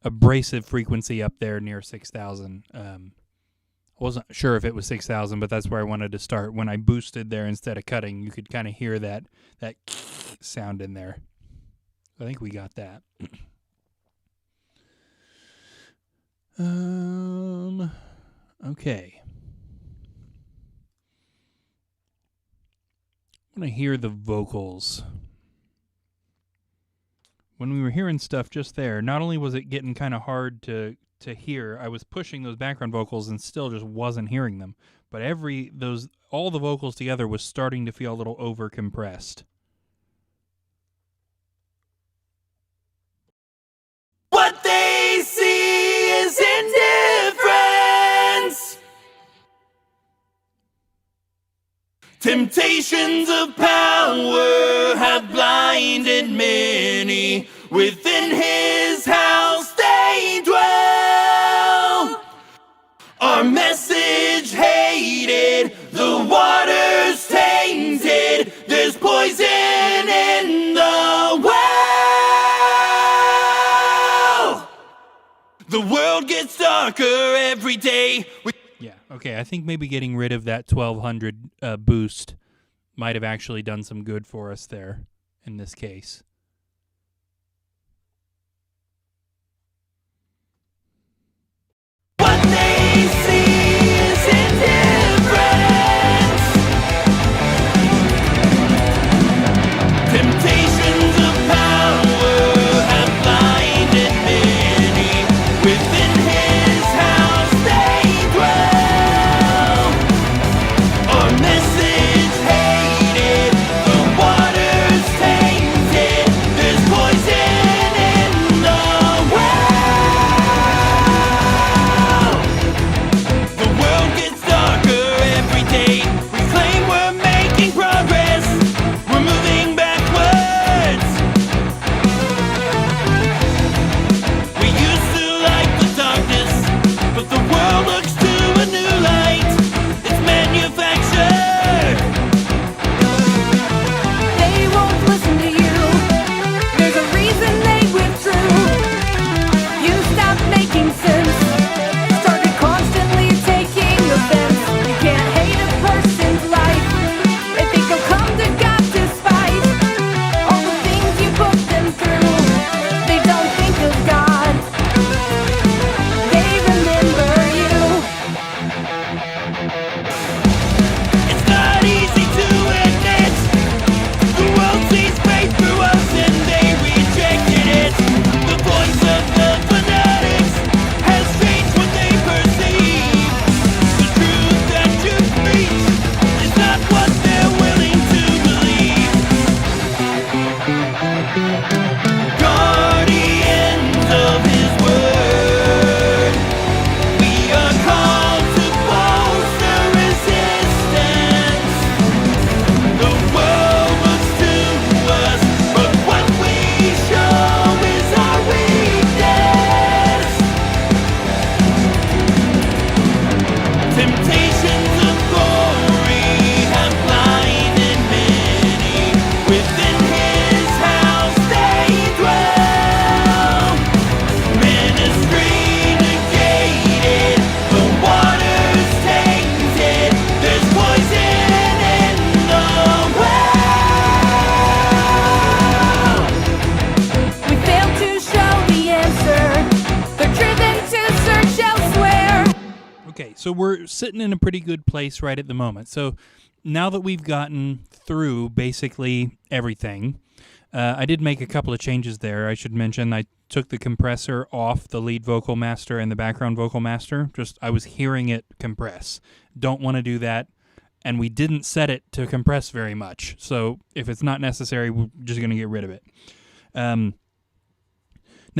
A: abrasive frequency up there near 6,000. I wasn't sure if it was 6,000, but that's where I wanted to start. When I boosted there instead of cutting, you could kind of hear that sound in there. I think we got that. Okay. I want to hear the vocals. When we were hearing stuff just there, not only was it getting kind of hard to hear, I was pushing those background vocals and still just wasn't hearing them. but all the vocals together was starting to feel a little over compressed.
C: What they see is indifference. Temptations of power have blinded many. Within his house they dwell. Our message hated, the water's tainted. There's poison in the well. The world gets darker every day.
A: Yeah, okay, I think maybe getting rid of that 1200 boost might have actually done some good for us there in this case.
C: What they see is indifference. Temptations of power have blinded many. Within his house they dwell. Our message hated, the water's tainted. There's poison in the well. The world gets darker every day. We claim we're making progress. We're moving backwards. We used to like the darkness, but the world looks to a new light. It's manufactured.
B: They won't listen to you. There's a reason they withdrew. You stopped making sense. Started constantly taking offense. You can't hate a person's life if they can come to God despite all the things you put them through. They don't think of God. They remember you.
C: It's not easy to admit. The world sees faith through us and they rejected it. The voice of the fanatics has changed what they perceive. The truth that you preach is not what they're willing to believe. Guardians of his word, we are called to bolster resistance. The world looks to us, but what we show is our weakness. Temptations of glory have blinded many. Within his house they dwell. Ministry negated, the water's tainted. There's poison in the well.
B: We fail to show the answer. They're driven to search elsewhere.
A: Okay, so we're sitting in a pretty good place right at the moment. So now that we've gotten through basically everything, I did make a couple of changes there. I should mention I took the compressor off the lead vocal master and the background vocal master. I was hearing it compress. Don't want to do that. And we didn't set it to compress very much. So if it's not necessary, we're just going to get rid of it. Now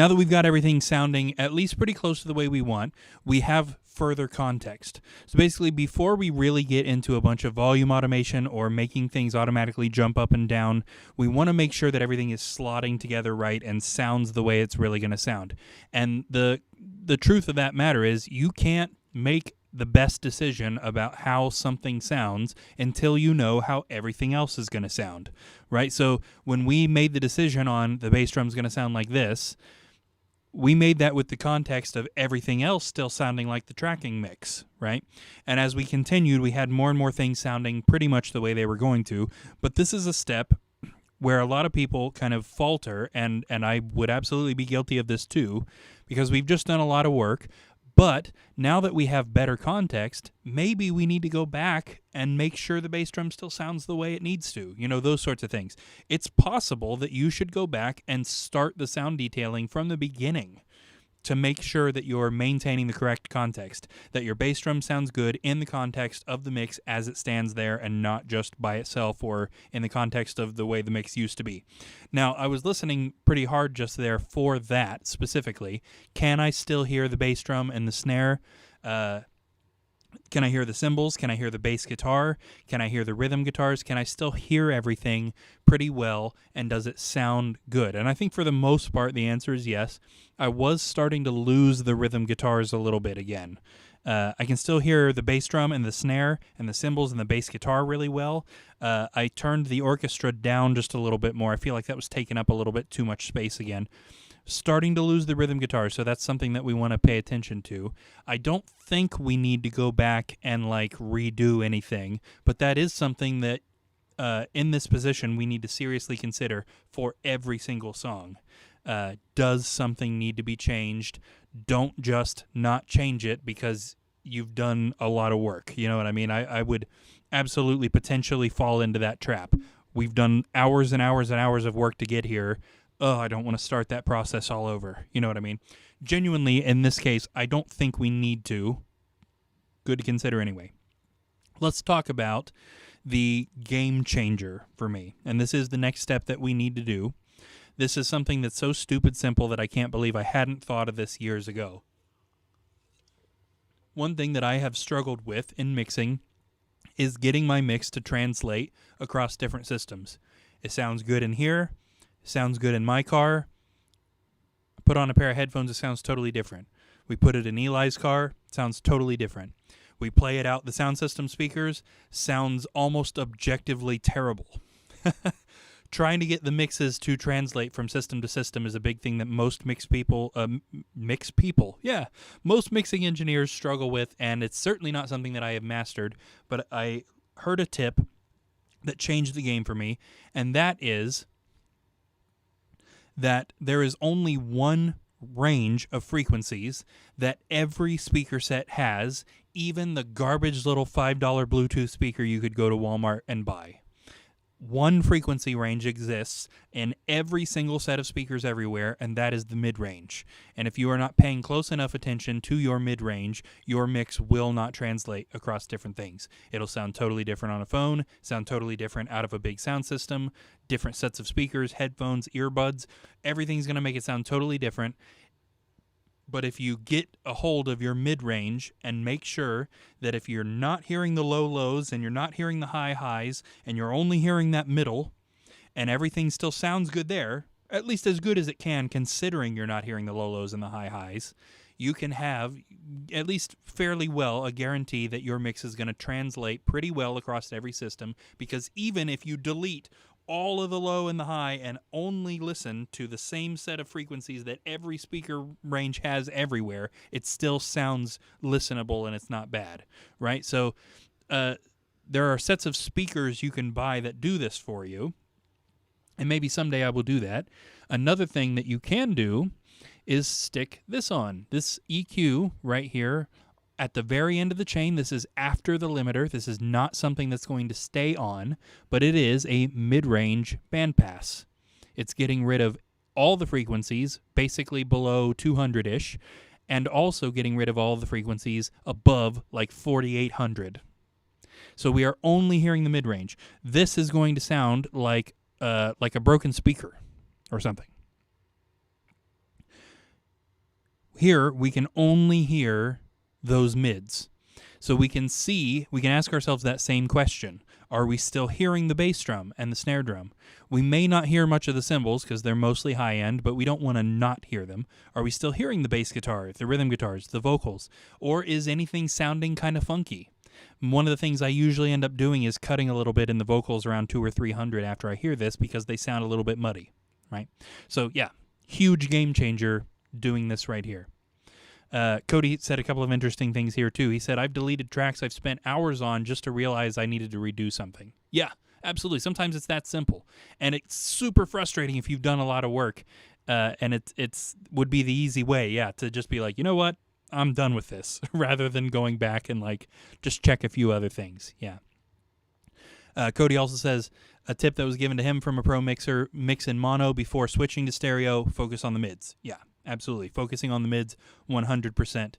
A: that we've got everything sounding at least pretty close to the way we want, we have further context. So basically, before we really get into a bunch of volume automation or making things automatically jump up and down, we want to make sure that everything is slotting together right and sounds the way it's really going to sound. And the truth of that matter is you can't make the best decision about how something sounds until you know how everything else is going to sound, right? So when we made the decision on the bass drum's going to sound like this, we made that with the context of everything else still sounding like the tracking mix, right? And as we continued, we had more and more things sounding pretty much the way they were going to. But this is a step where a lot of people kind of falter, and I would absolutely be guilty of this too, because we've just done a lot of work. But now that we have better context, maybe we need to go back and make sure the bass drum still sounds the way it needs to. You know, those sorts of things. It's possible that you should go back and start the sound detailing from the beginning to make sure that you're maintaining the correct context, that your bass drum sounds good in the context of the mix as it stands there and not just by itself or in the context of the way the mix used to be. Now, I was listening pretty hard just there for that specifically. Can I still hear the bass drum and the snare? Can I hear the cymbals? Can I hear the bass guitar? Can I hear the rhythm guitars? Can I still hear everything pretty well, and does it sound good? And I think for the most part, the answer is yes. I was starting to lose the rhythm guitars a little bit again. I can still hear the bass drum and the snare and the cymbals and the bass guitar really well. I turned the orchestra down just a little bit more. I feel like that was taking up a little bit too much space again. Starting to lose the rhythm guitar, so that's something that we want to pay attention to. I don't think we need to go back and like redo anything, but that is something that in this position we need to seriously consider for every single song. Does something need to be changed? Don't just not change it because you've done a lot of work. You know what I mean? I would absolutely potentially fall into that trap. We've done hours and hours and hours of work to get here. Oh, I don't want to start that process all over. You know what I mean? Genuinely, in this case, I don't think we need to. Good to consider anyway. Let's talk about the game changer for me. And this is the next step that we need to do. This is something that's so stupid simple that I can't believe I hadn't thought of this years ago. One thing that I have struggled with in mixing is getting my mix to translate across different systems. It sounds good in here. Sounds good in my car. Put on a pair of headphones, it sounds totally different. We put it in Eli's car, it sounds totally different. We play it out the sound system speakers, sounds almost objectively terrible. Trying to get the mixes to translate from system to system is a big thing that most most mixing engineers struggle with, and it's certainly not something that I have mastered, but I heard a tip that changed the game for me, and that is that there is only one range of frequencies that every speaker set has, even the garbage little $5 Bluetooth speaker you could go to Walmart and buy. One frequency range exists in every single set of speakers everywhere, and that is the mid-range. And if you are not paying close enough attention to your mid-range, your mix will not translate across different things. It'll sound totally different on a phone, sound totally different out of a big sound system, different sets of speakers, headphones, earbuds. Everything's going to make it sound totally different. But if you get a hold of your mid-range and make sure that if you're not hearing the low lows and you're not hearing the high highs and you're only hearing that middle and everything still sounds good there, at least as good as it can considering you're not hearing the low lows and the high highs, you can have at least fairly well a guarantee that your mix is going to translate pretty well across every system, because even if you delete all of the low and the high and only listen to the same set of frequencies that every speaker range has everywhere, it still sounds listenable and it's not bad, right? So there are sets of speakers you can buy that do this for you, and maybe someday I will do that. Another thing that you can do is stick this on. This EQ right here at the very end of the chain. This is after the limiter. This is not something that's going to stay on, but it is a mid-range bandpass. It's getting rid of all the frequencies, basically below 200-ish, and also getting rid of all the frequencies above like 4,800. So we are only hearing the mid-range. This is going to sound like a broken speaker or something. Here, we can only hear those mids. So we can ask ourselves that same question. Are we still hearing the bass drum and the snare drum? We may not hear much of the cymbals because they're mostly high end, but we don't want to not hear them. Are we still hearing the bass guitar, the rhythm guitars, the vocals? Or is anything sounding kind of funky? One of the things I usually end up doing is cutting a little bit in the vocals around 200 or 300 after I hear this because they sound a little bit muddy, right? So yeah, huge game changer doing this right here. Cody said a couple of interesting things here, too. He said, I've deleted tracks I've spent hours on just to realize I needed to redo something. Yeah, absolutely. Sometimes it's that simple. And it's super frustrating if you've done a lot of work. And it's would be the easy way, yeah, to just be like, you know what? I'm done with this, rather than going back and, like, just check a few other things. Yeah. Cody also says, a tip that was given to him from a pro mixer, mix in mono before switching to stereo, focus on the mids. Yeah. absolutely. Focusing on the mids 100%.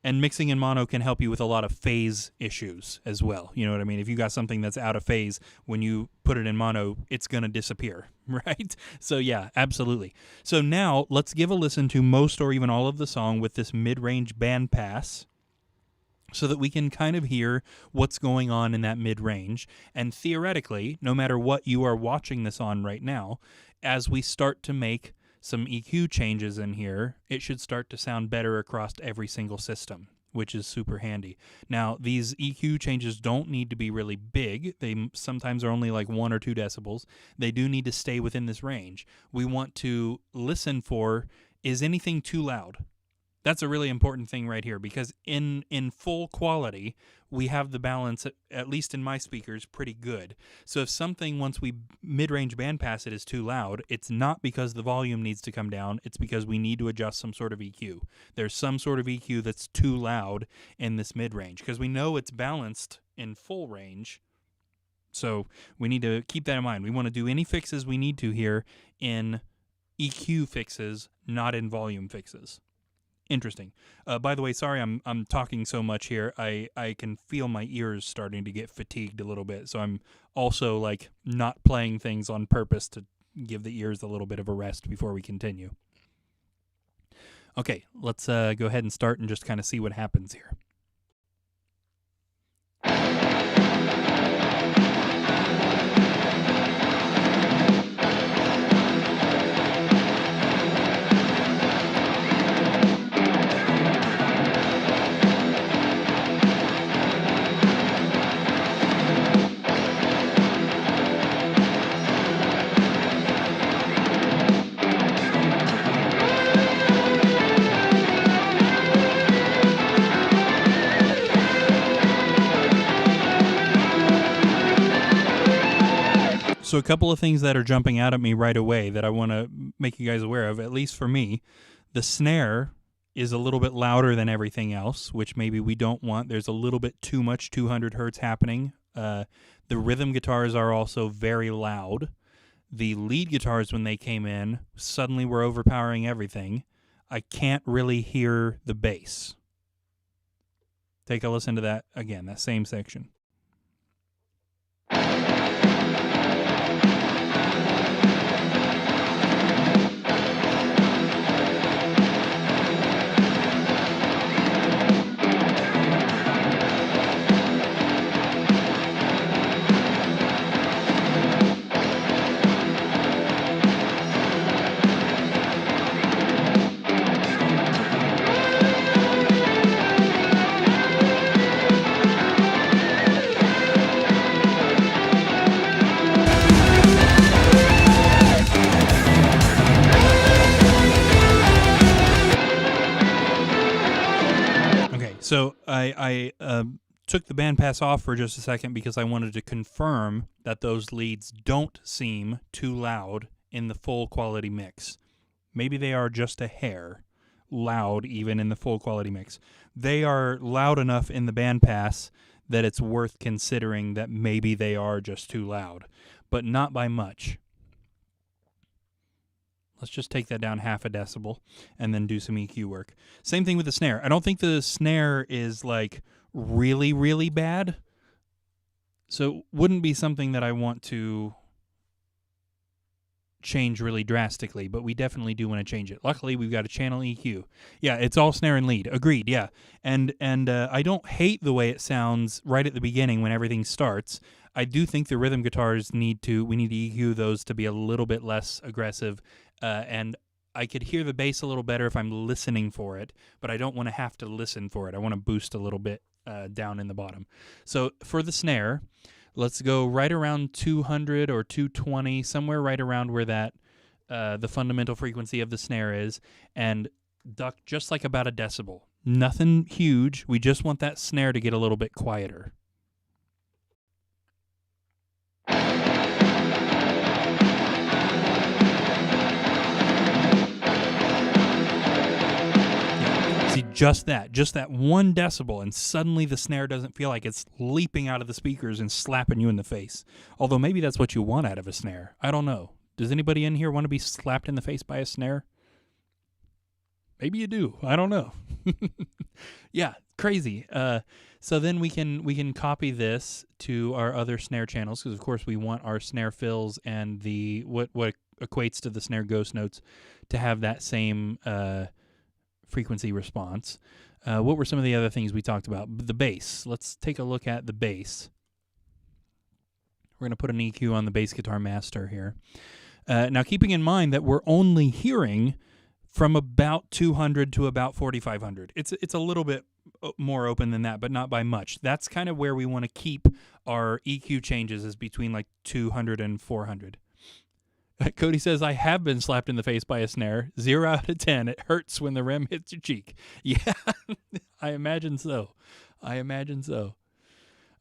A: And mixing in mono can help you with a lot of phase issues as well. You know what I mean? If you got something that's out of phase, when you put it in mono, it's going to disappear, right? So yeah, absolutely. So now let's give a listen to most or even all of the song with this mid-range band pass so that we can kind of hear what's going on in that mid-range. And theoretically, no matter what you are watching this on right now, as we start to make some EQ changes in here, it should start to sound better across every single system, which is super handy. Now, these EQ changes don't need to be really big. They sometimes are only like 1 or 2 decibels. They do need to stay within this range. We want to listen for, is anything too loud? That's a really important thing right here, because in full quality, we have the balance, at least in my speakers, pretty good. So if something, once we mid-range bandpass it, is too loud, it's not because the volume needs to come down, it's because we need to adjust some sort of EQ. There's some sort of EQ that's too loud in this mid-range, because we know it's balanced in full range. So we need to keep that in mind. We want to do any fixes we need to here in EQ fixes, not in volume fixes. Interesting. By the way, sorry I'm talking so much here. I can feel my ears starting to get fatigued a little bit, so I'm also like not playing things on purpose to give the ears a little bit of a rest before we continue. Okay, let's go ahead and start and just kind of see what happens here. So a couple of things that are jumping out at me right away that I want to make you guys aware of, at least for me. The snare is a little bit louder than everything else, which maybe we don't want. There's a little bit too much 200 hertz happening. The rhythm guitars are also very loud. The lead guitars, when they came in, suddenly were overpowering everything. I can't really hear the bass. Take a listen to that again, that same section. So I took the bandpass off for just a second because I wanted to confirm that those leads don't seem too loud in the full quality mix. Maybe they are just a hair loud even in the full quality mix. They are loud enough in the bandpass that it's worth considering that maybe they are just too loud, but not by much. Let's just take that down half a decibel and then do some EQ work. Same thing with the snare. I don't think the snare is like really, really bad. So wouldn't be something that I want to change really drastically, but we definitely do want to change it. Luckily, we've got a channel EQ. Yeah, it's all snare and lead. Agreed, yeah. And I don't hate the way it sounds right at the beginning when everything starts. I do think the rhythm guitars we need to EQ those to be a little bit less aggressive. And I could hear the bass a little better if I'm listening for it, but I don't want to have to listen for it. I want to boost a little bit down in the bottom. So for the snare, let's go right around 200 or 220, somewhere right around where that the fundamental frequency of the snare is, and duck just like about a decibel. Nothing huge. We just want that snare to get a little bit quieter. See, just that 1 decibel, and suddenly the snare doesn't feel like it's leaping out of the speakers and slapping you in the face. Although maybe that's what you want out of a snare. I don't know. Does anybody in here want to be slapped in the face by a snare? Maybe you do. I don't know. Yeah, crazy. So then we can copy this to our other snare channels because of course we want our snare fills and the what equates to the snare ghost notes to have that same frequency response. What were some of the other things we talked about? The bass. Let's take a look at the bass. We're going to put an EQ on the bass guitar master here. Now, keeping in mind that we're only hearing from about 200 to about 4,500. It's a little bit more open than that, but not by much. That's kind of where we want to keep our EQ changes, is between like 200 and 400. Cody says, I have been slapped in the face by a snare. 0 out of 10. It hurts when the rim hits your cheek. Yeah, I imagine so.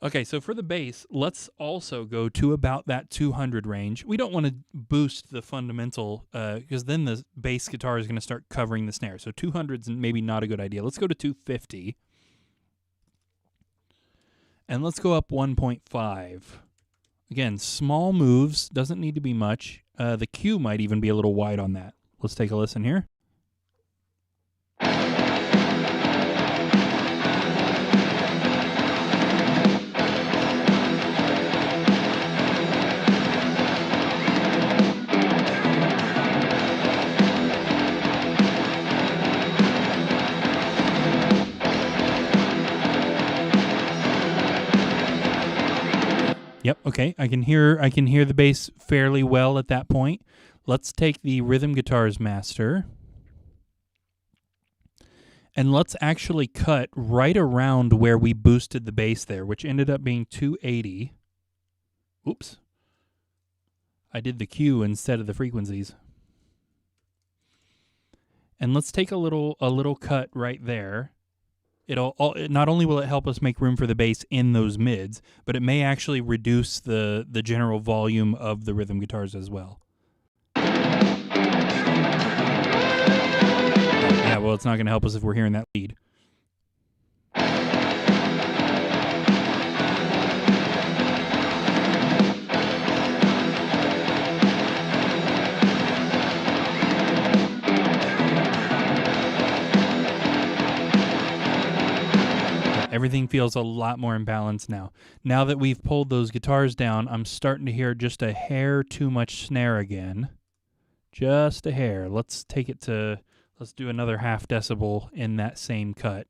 A: Okay, so for the bass, let's also go to about that 200 range. We don't want to boost the fundamental because then the bass guitar is going to start covering the snare. So 200 is maybe not a good idea. Let's go to 250. And let's go up 1.5. Again, small moves, doesn't need to be much. The Q might even be a little wide on that. Let's take a listen here. Yep, okay. I can hear the bass fairly well at that point. Let's take the rhythm guitars master. And let's actually cut right around where we boosted the bass there, which ended up being 280. Oops. I did the Q instead of the frequencies. And let's take a little cut right there. Not only will it help us make room for the bass in those mids, but it may actually reduce the general volume of the rhythm guitars as well. Yeah, well, it's not going to help us if we're hearing that lead. Everything feels a lot more in balance now. Now that we've pulled those guitars down, I'm starting to hear just a hair too much snare again. Just a hair. Let's do another half decibel in that same cut.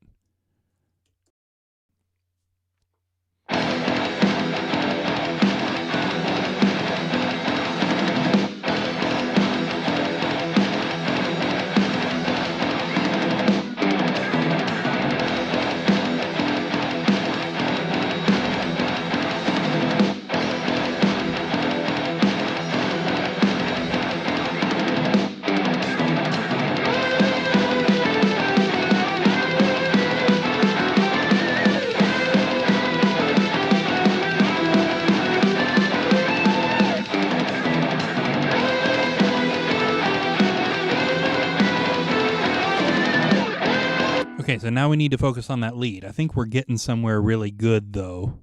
A: Okay, so now we need to focus on that lead. I think we're getting somewhere really good, though.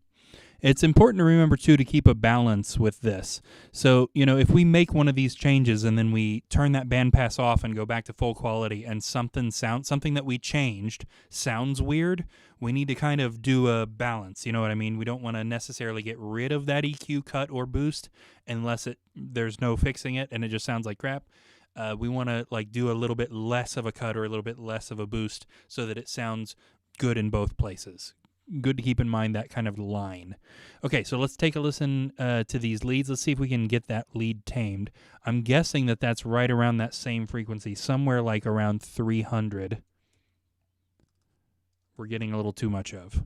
A: It's important to remember, too, to keep a balance with this. So, if we make one of these changes and then we turn that bandpass off and go back to full quality and something that we changed sounds weird, we need to kind of do a balance. You know what I mean? We don't want to necessarily get rid of that EQ cut or boost unless there's no fixing it and it just sounds like crap. We want to do a little bit less of a cut or a little bit less of a boost so that it sounds good in both places. Good to keep in mind that kind of line. Okay, so let's take a listen to these leads. Let's see if we can get that lead tamed. I'm guessing that that's right around that same frequency, somewhere like around 300. We're getting a little too much of.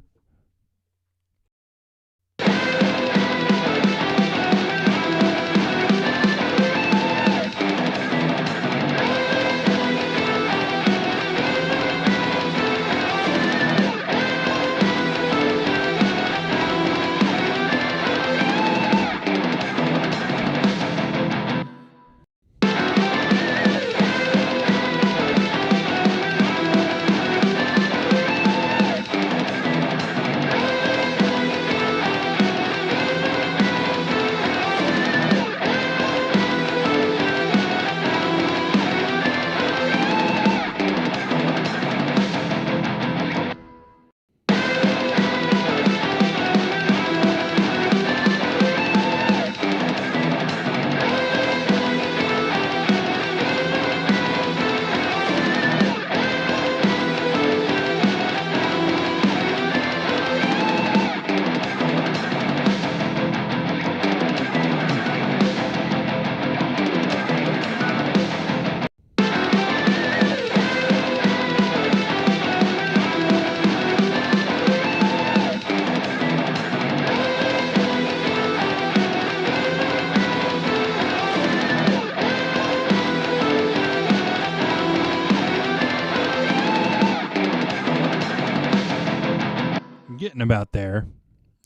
A: getting about there.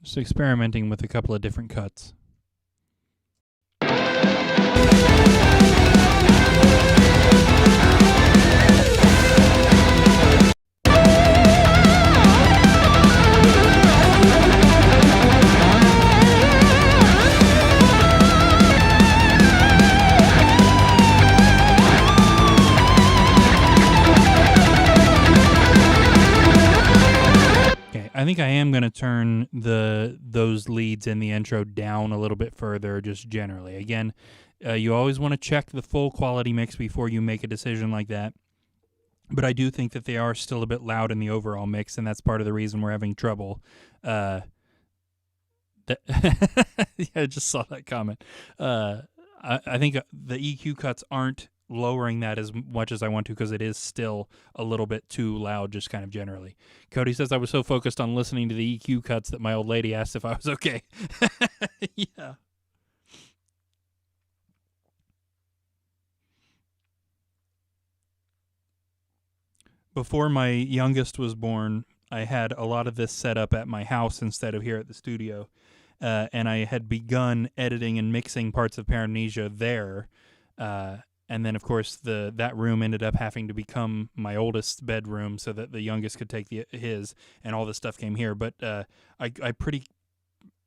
A: Just experimenting with a couple of different cuts. I think I am going to turn those leads in the intro down a little bit further, just generally. Again, you always want to check the full quality mix before you make a decision like that. But I do think that they are still a bit loud in the overall mix, and that's part of the reason we're having trouble. Yeah, I just saw that comment. I think the EQ cuts aren't lowering that as much as I want to because it is still a little bit too loud just kind of generally. Cody says, I was so focused on listening to the EQ cuts that my old lady asked if I was okay. Yeah. Before my youngest was born, I had a lot of this set up at my house instead of here at the studio. And I had begun editing and mixing parts of Paramnesia there. And then, of course, that room ended up having to become my oldest bedroom so that the youngest could take his, and all this stuff came here. But I pretty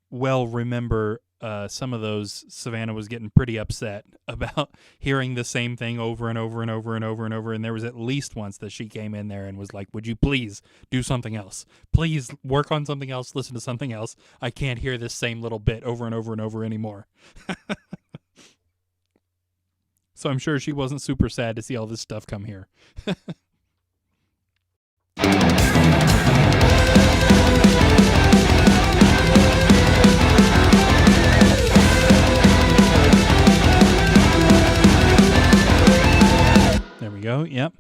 A: well remember some of those. Savannah was getting pretty upset about hearing the same thing over and over and over and over and over. And there was at least once that she came in there and was like, would you please do something else? Please work on something else, listen to something else. I can't hear this same little bit over and over and over anymore. So I'm sure she wasn't super sad to see all this stuff come here. There we go. Yep.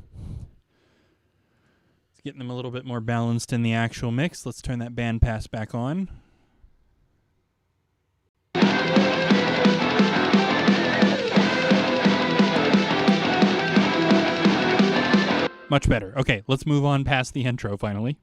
A: It's getting them a little bit more balanced in the actual mix. Let's turn that bandpass back on. Much better. Okay, let's move on past the intro finally.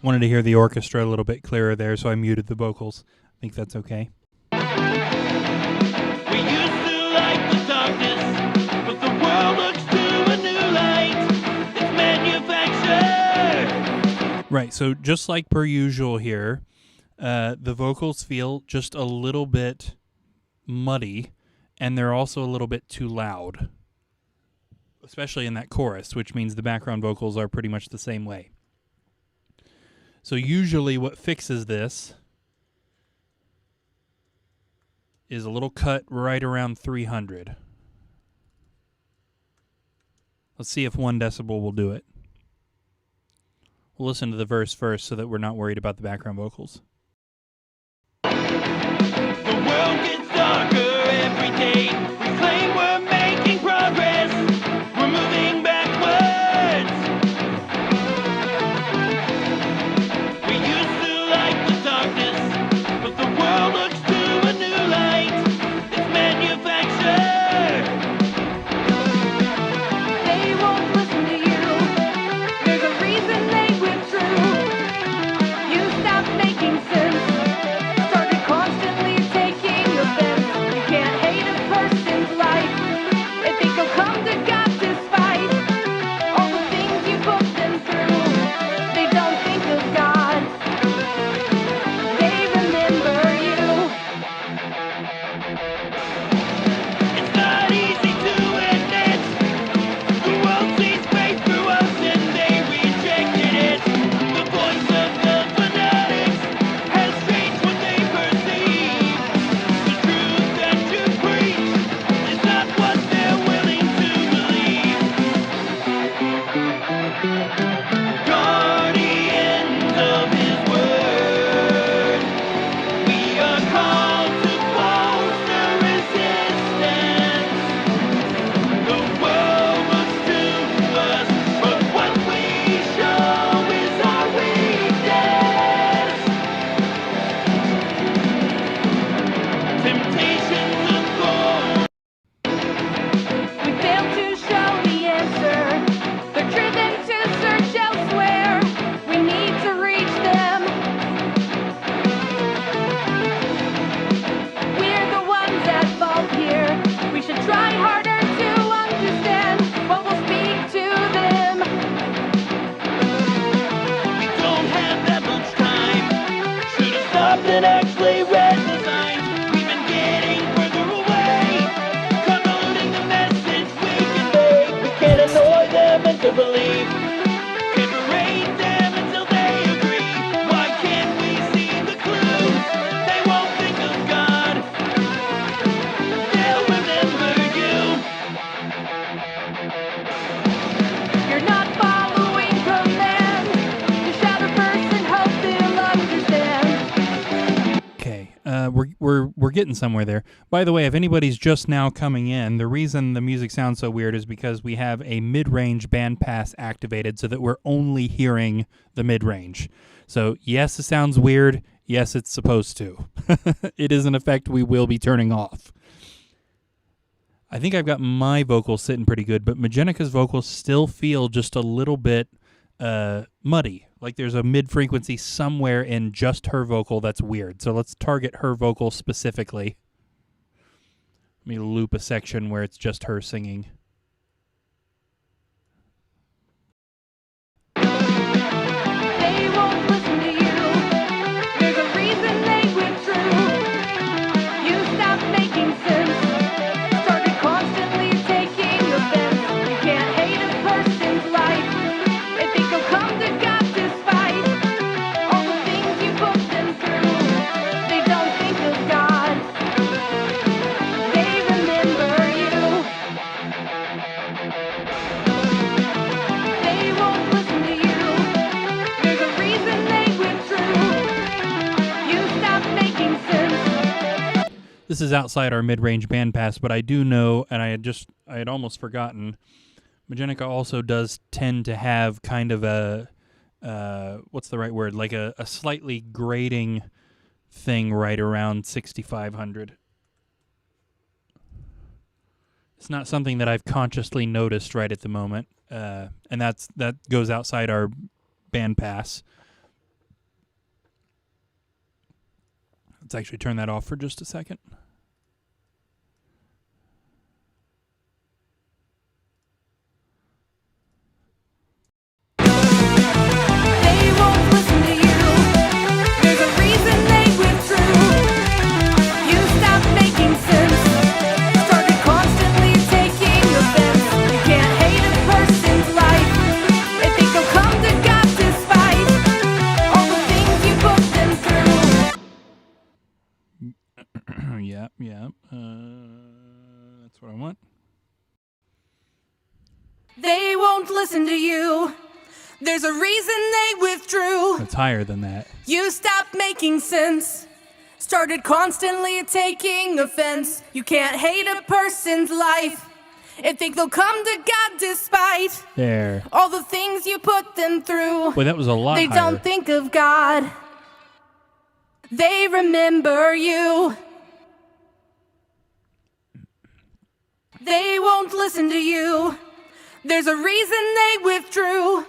A: Wanted to hear the orchestra a little bit clearer there, so I muted the vocals. I think that's okay.
C: We used to like the darkness, but the world looks to a new light. It's manufactured.
A: Right, so just like per usual here, the vocals feel just a little bit muddy, and they're also a little bit too loud, especially in that chorus, which means the background vocals are pretty much the same way. So usually what fixes this is a little cut right around 300. Let's see if 1 decibel will do it. We'll listen to the verse first so that we're not worried about the background vocals.
C: The world gets darker every day. We claim we're making progress. We're moving backwards. We used to like the darkness, but the world looks to a new light. It's manufactured.
B: They won't listen to you. There's a reason they withdrew. You stopped making sense. Started constantly taking the
A: we're getting somewhere there. By the way, if anybody's just now coming in, the reason the music sounds so weird is because we have a mid-range bandpass activated so that we're only hearing the mid-range. So yes, it sounds weird. Yes, it's supposed to. It is an effect we will be turning off. I think I've got my vocals sitting pretty good, but Majenica's vocals still feel just a little bit muddy. Like there's a mid-frequency somewhere in just her vocal that's weird. So let's target her vocal specifically. Let me loop a section where it's just her singing.
B: They won't listen to you. There's a reason they withdrew. You stopped making sense. Started constantly taking offense. You can't hate a person's life. They think they'll come to God despite all the things you put them through. They don't think of God. They remember you. They won't listen to you. There's a reason they withdrew. You stopped making sense.
A: This is outside our mid-range bandpass, but I do know, and I had almost forgotten, Majennica also does tend to have kind of a, what's the right word, like a slightly grating thing right around 6,500. It's not something that I've consciously noticed right at the moment, and that goes outside our bandpass. Let's actually turn that off for just a second.
B: They won't listen to you. There's a reason they withdrew. You stopped making sense. Started constantly taking offense. You can't hate a person's life. They think they'll come to God despite all the things you put them through.
A: Yeah. That's what I want.
B: They won't listen to you. There's a reason they withdrew.
A: That's higher than that.
B: You stopped making sense. Started constantly taking offense. You can't hate a person's life. And think they'll come to God despite
A: There.
B: all the things you put them through.
A: Boy, that was a lot
B: They
A: higher.
B: don't think of God. They remember you. They won't listen to you. There's a reason they withdrew.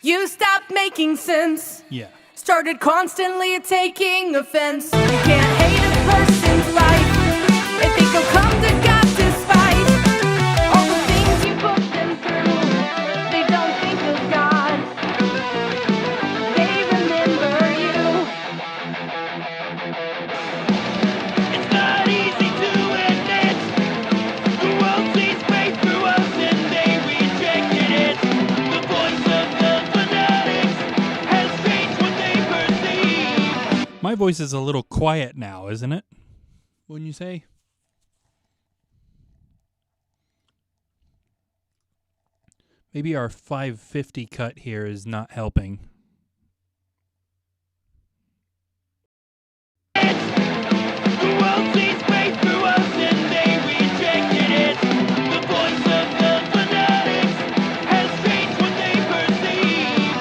B: You stopped making sense.
A: Yeah.
B: Started constantly taking offense. You can't hate a person's life. They think they'll come to God despite all the things you put them through. They don't think of God. They remember you.
C: It's not easy to admit. The world sees straight through us and they rejected it. The voice of the fanatics has changed what they perceive.
A: My voice is a little quiet now, isn't it? Wouldn't you say? Maybe our 550 cut here is not helping.
C: The world sees straight through us and they rejected it. The voice of the fanatics has changed what they perceive.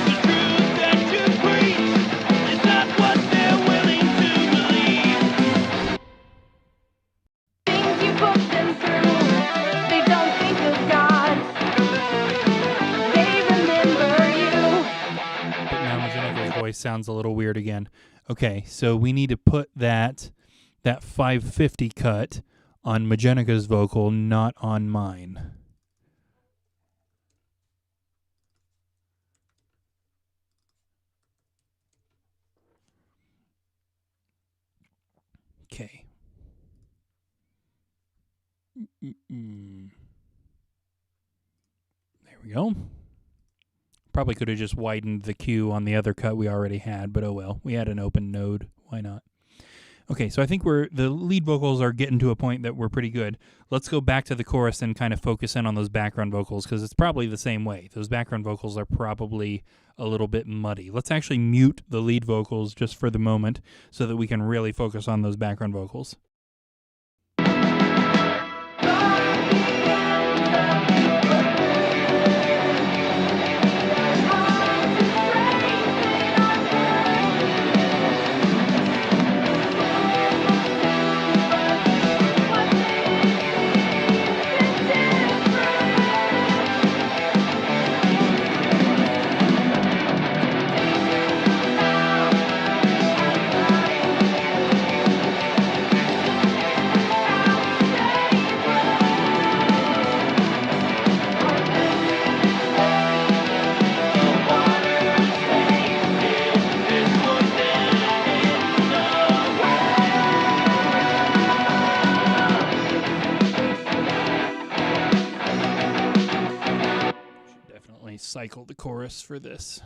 C: The truth that you preach is not what they're willing to believe.
B: Things you put them through. They don't think of God. They remember you.
A: But now Majenica's voice sounds a little weird again. Okay, so we need to put that 550 cut on Majenica's vocal, not on mine. Okay. There we go. Probably could have just widened the queue on the other cut we already had, but oh well. We had an open node. Why not? Okay, so I think the lead vocals are getting to a point that we're pretty good. Let's go back to the chorus and kind of focus in on those background vocals because it's probably the same way. Those background vocals are probably a little bit muddy. Let's actually mute the lead vocals just for the moment so that we can really focus on those background vocals. Cycle the chorus for this.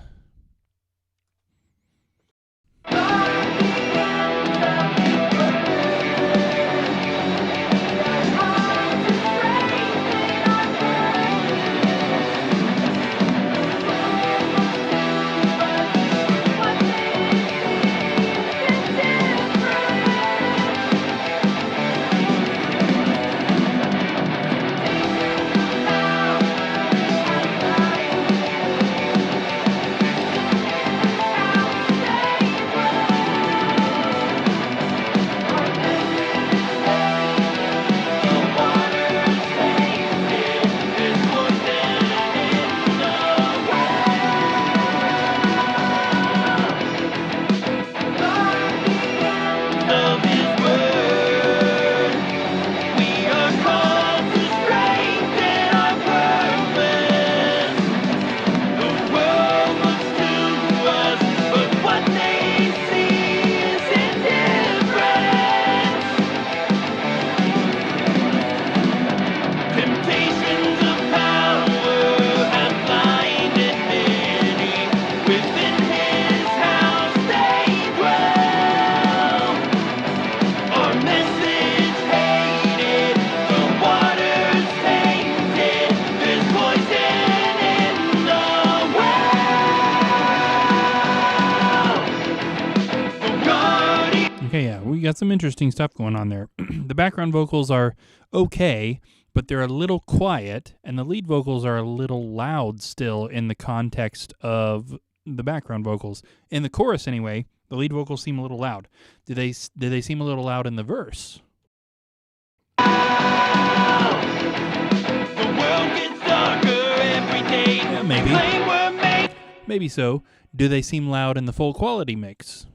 A: Okay, yeah, we got some interesting stuff going on there. The background vocals are okay, but they're a little quiet, and the lead vocals are a little loud still in the context of the background vocals. In the chorus, anyway, the lead vocals seem a little loud. Do they seem a little loud in the verse?
C: The world gets darker every day.
A: Yeah, maybe. Maybe so. Do they seem loud in the full quality mix?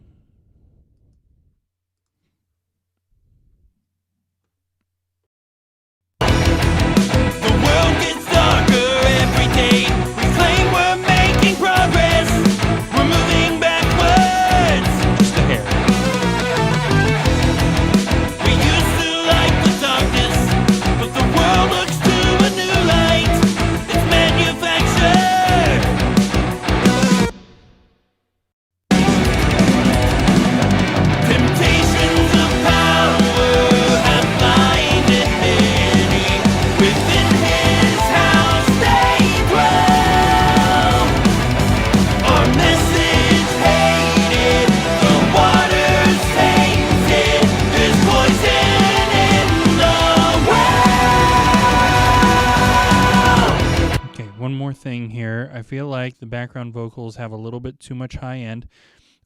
A: Thing here. I feel like the background vocals have a little bit too much high end.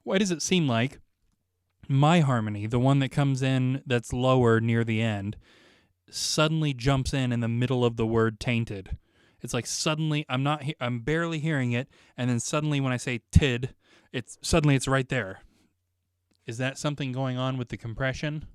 A: Why does it seem like my harmony, the one that comes in that's lower near the end, suddenly jumps in the middle of the word tainted? It's like suddenly I'm barely hearing it, and then suddenly when I say tid, it's right there. Is that something going on with the compression?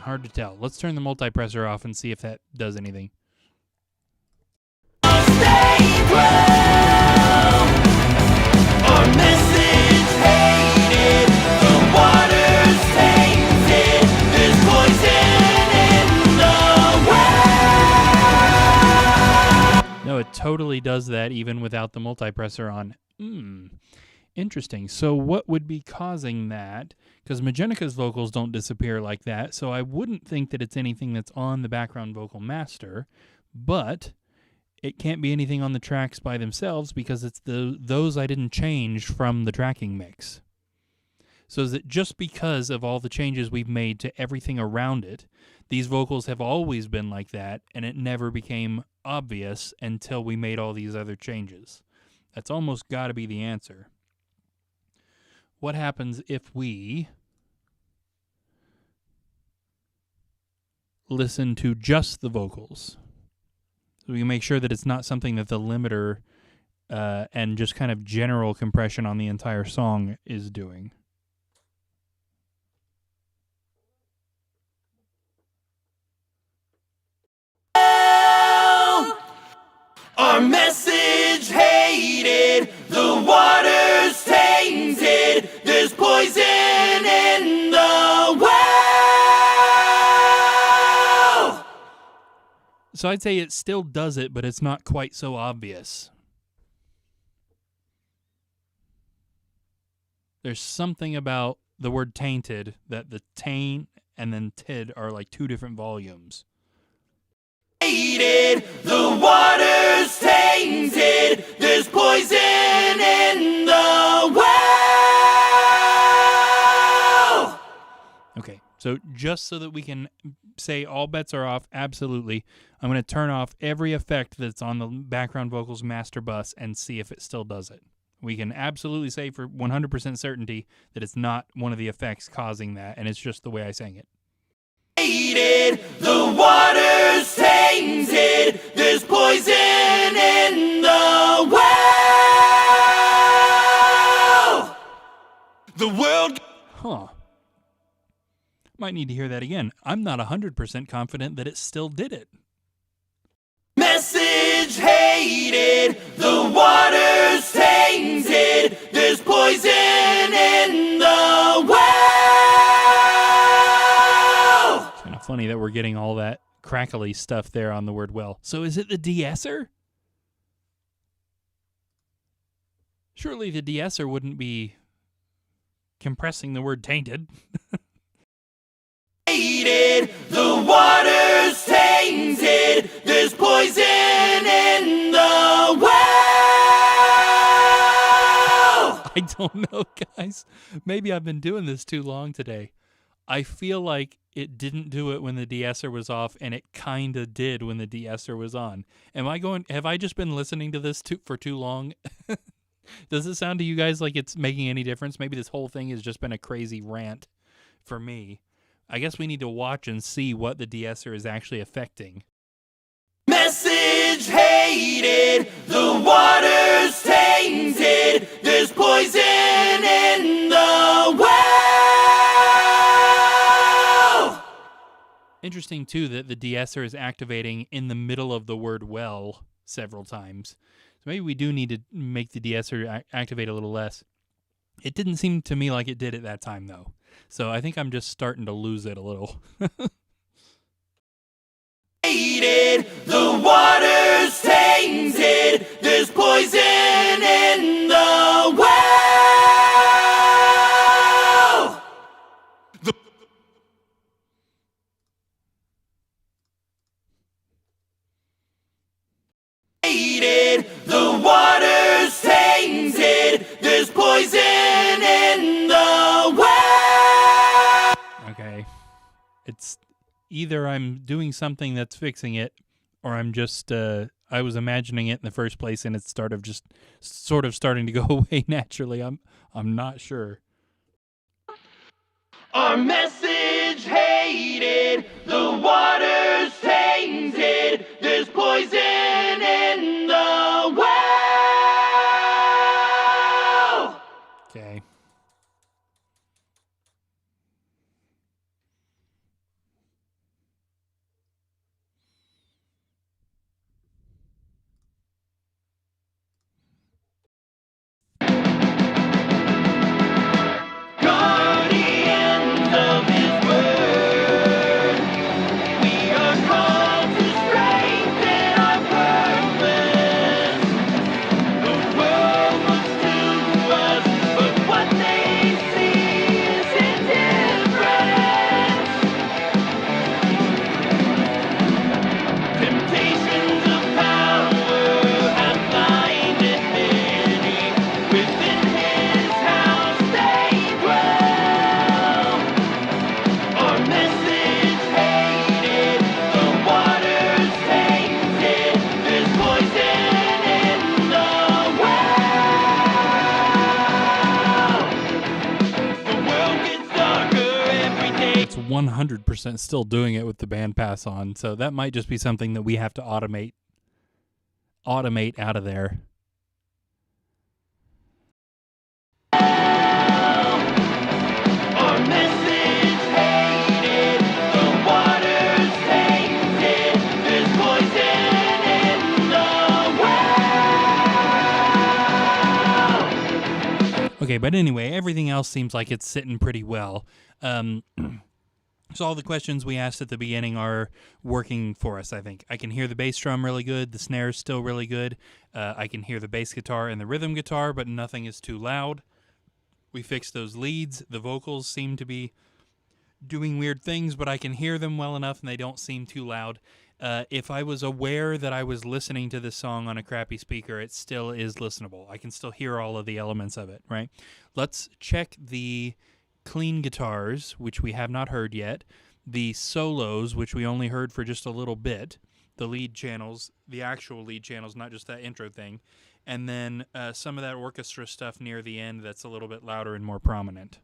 A: Hard to tell. Let's turn the multipressor off and see if that does anything.
C: Our message hated, the water's tainted, there's poison in the well.
A: No, it totally does that even without the multipressor on. Interesting. So what would be causing that? Because Majenica's vocals don't disappear like that, so I wouldn't think that it's anything that's on the background vocal master, but it can't be anything on the tracks by themselves because it's those I didn't change from the tracking mix. So is it just because of all the changes we've made to everything around it, these vocals have always been like that, and it never became obvious until we made all these other changes? That's almost got to be the answer. What happens if we listen to just the vocals? So we can make sure that it's not something that the limiter and just kind of general compression on the entire song is doing.
C: Our message hated, the water's tainted, there's poison in the well.
A: So I'd say it still does it, but it's not quite so obvious. There's something about the word tainted that the taint and then tid are like two different volumes.
C: Hated, the water's tainted, there's poison in the well.
A: Okay, so just so that we can say all bets are off, absolutely, I'm going to turn off every effect that's on the background vocals master bus and see if it still does it. We can absolutely say for 100% certainty that it's not one of the effects causing that, and it's just the way I sang it.
C: Hated, the water's tainted, there's poison in the well. The world.
A: Huh. Might need to hear that again. I'm not 100% confident that it still did it.
C: Message hated, the water's tainted, there's poison in the well.
A: It's kind of funny that we're getting all that crackly stuff there on the word well. So is it the de-esser? Surely the de-esser wouldn't be compressing the word tainted.
C: Hated, the water's tainted, there's poison in the well.
A: I don't know, guys. Maybe I've been doing this too long today. I feel like it didn't do it when the de-esser was off, and it kind of did when the de-esser was on. Have I just been listening to this for too long? Does it sound to you guys like it's making any difference? Maybe this whole thing has just been a crazy rant for me. I guess we need to watch and see what the de-esser is actually affecting.
C: Message hated, the water's tainted, there's poison in the well.
A: Interesting, too, that the de-esser is activating in the middle of the word well several times. So maybe we do need to make the de-esser activate a little less. It didn't seem to me like it did at that time, though. So I think I'm just starting to lose it a little.
C: Hated, the water's tainted, there's poison in the well. Hated, the water's tainted, there's poison in the well.
A: Okay. It's either I'm doing something that's fixing it, or I'm just, I was imagining it in the first place and it's sort of starting to go away naturally. I'm not sure.
C: Our message hated, the water's tainted, there's poison in the well.
A: Okay. 100% still doing it with the band pass on. So that might just be something that we have to automate out of there.
C: Our message hated, the water's tainted, there's poison in the well.
A: Okay, but anyway, everything else seems like it's sitting pretty well. So all the questions we asked at the beginning are working for us, I think. I can hear the bass drum really good. The snare's still really good. I can hear the bass guitar and the rhythm guitar, but nothing is too loud. We fixed those leads. The vocals seem to be doing weird things, but I can hear them well enough and they don't seem too loud. If I was aware that I was listening to this song on a crappy speaker, it still is listenable. I can still hear all of the elements of it, right? Let's check the clean guitars, which we have not heard yet, the solos, which we only heard for just a little bit, the lead channels, the actual lead channels, not just that intro thing, and then some of that orchestra stuff near the end that's a little bit louder and more prominent.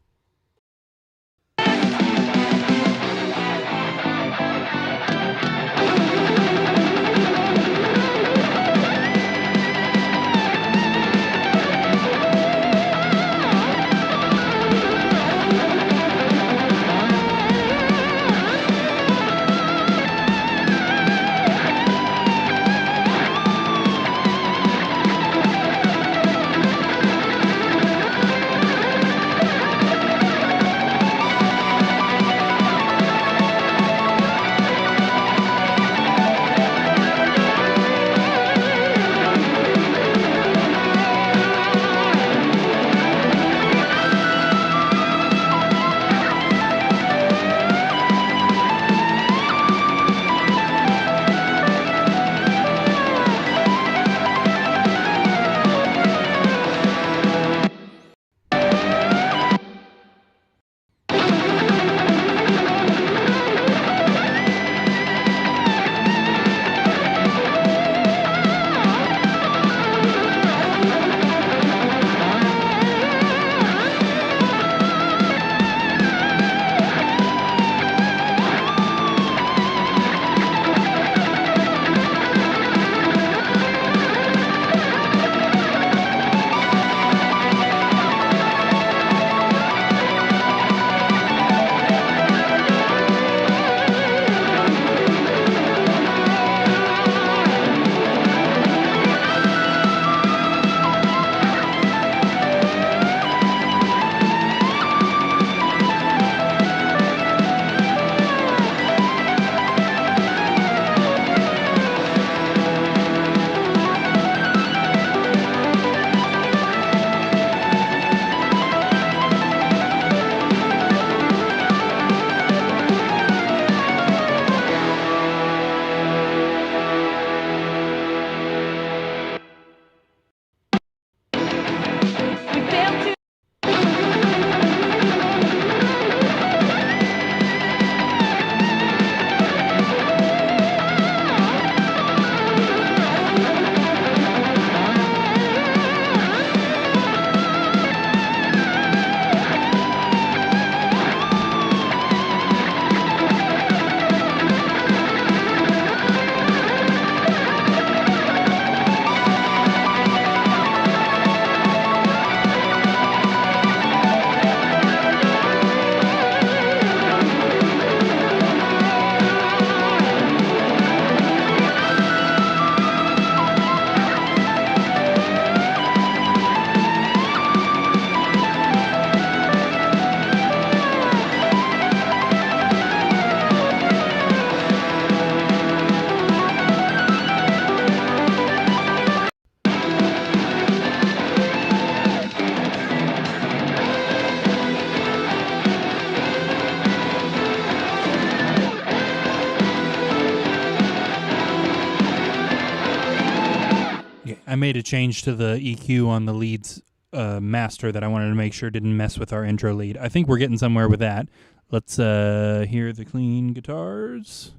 A: I made a change to the EQ on the leads master that I wanted to make sure didn't mess with our intro lead. I think we're getting somewhere with that. Let's hear the clean guitars.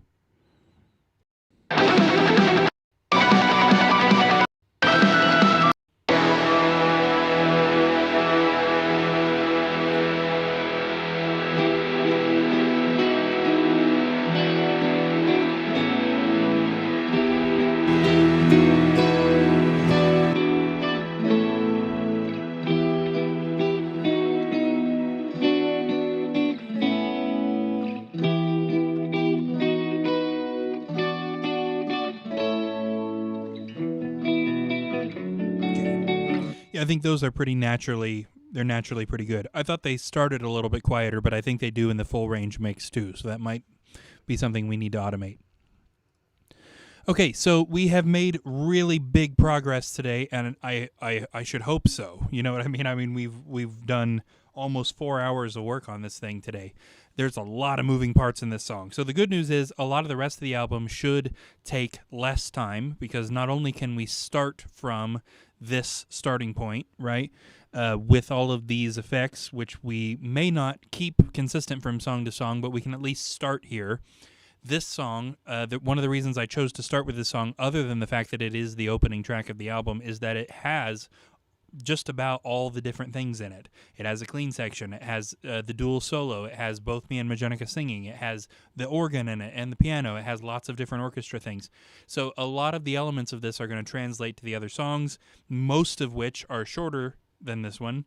A: think those are they're naturally pretty good. I thought they started a little bit quieter, but I think they do in the full range mix too, so that might be something we need to automate. Okay, so we have made really big progress today, and I should hope so. You know what I mean? I mean, we've done almost 4 hours of work on this thing today. There's a lot of moving parts in this song. So the good news is a lot of the rest of the album should take less time, because not only can we start from this starting point, right, with all of these effects, which we may not keep consistent from song to song, but we can at least start here. This song, one of the reasons I chose to start with this song, other than the fact that it is the opening track of the album, is that it has just about all the different things in it. It has a clean section, it has the dual solo, it has both me and Majennica singing, it has the organ in it and the piano, it has lots of different orchestra things. So a lot of the elements of this are going to translate to the other songs, most of which are shorter than this one,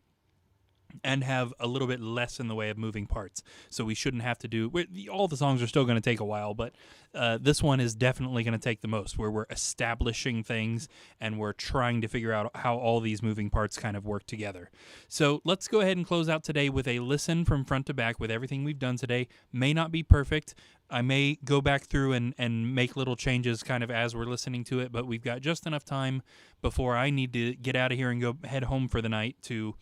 A: and have a little bit less in the way of moving parts. So we shouldn't have to do... all the songs are still going to take a while, but this one is definitely going to take the most, where we're establishing things and we're trying to figure out how all these moving parts kind of work together. So let's go ahead and close out today with a listen from front to back with everything we've done today. May not be perfect. I may go back through and make little changes kind of as we're listening to it, but we've got just enough time before I need to get out of here and go head home for the night to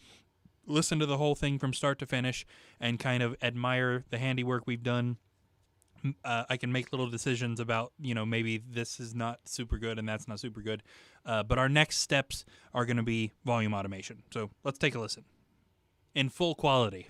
A: listen to the whole thing from start to finish and kind of admire the handiwork we've done. I can make little decisions about, maybe this is not super good and that's not super good. But our next steps are going to be volume automation. So let's take a listen in full quality.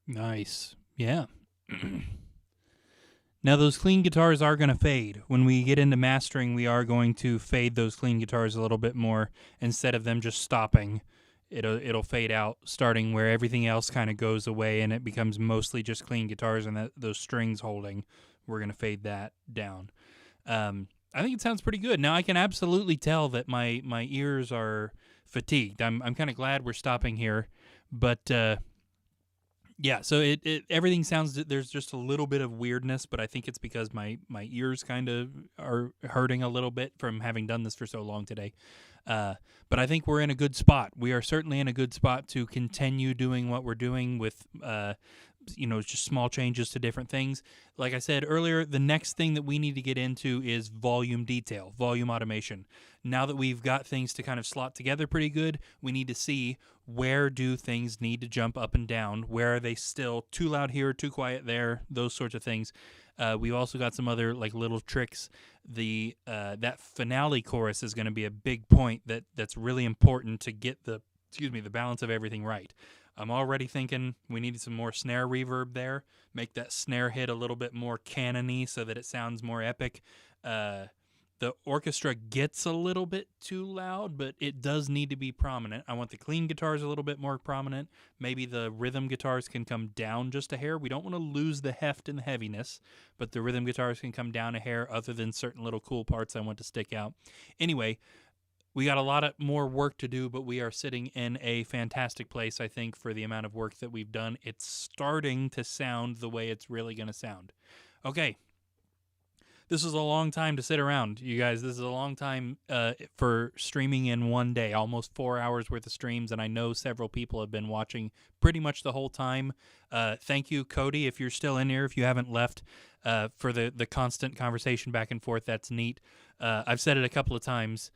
A: Nice. Yeah. Now, those clean guitars are going to fade. When we get into mastering, we are going to fade those clean guitars a little bit more instead of them just stopping. It'll fade out, starting where everything else kind of goes away and it becomes mostly just clean guitars and those strings holding. We're going to fade that down. I think it sounds pretty good. Now, I can absolutely tell that my ears are fatigued. I'm kind of glad we're stopping here, but yeah, so it everything sounds, there's just a little bit of weirdness, but I think it's because my ears kind of are hurting a little bit from having done this for so long today. But I think we're in a good spot. We are certainly in a good spot to continue doing what we're doing with, just small changes to different things. Like I said earlier, the next thing that we need to get into is volume detail, volume automation. Now that we've got things to kind of slot together pretty good, we need to see where do things need to jump up and down, where are they still too loud here, too quiet there, those sorts of things. We've also got some other like little tricks. That finale chorus is going to be a big point that's really important to get the balance of everything right. I'm already thinking we needed some more snare reverb there, make that snare hit a little bit more cannon-y so that it sounds more epic. The orchestra gets a little bit too loud, but it does need to be prominent. I want the clean guitars a little bit more prominent. Maybe the rhythm guitars can come down just a hair. We don't want to lose the heft and the heaviness, but the rhythm guitars can come down a hair other than certain little cool parts I want to stick out. Anyway, we got a lot of more work to do, but we are sitting in a fantastic place, I think, for the amount of work that we've done. It's starting to sound the way it's really going to sound. Okay. This is a long time to sit around, you guys. This is a long time for streaming in one day, almost 4 hours worth of streams, and I know several people have been watching pretty much the whole time. Thank you, Cody, if you're still in here, if you haven't left, for the constant conversation back and forth. That's neat. I've said it a couple of times.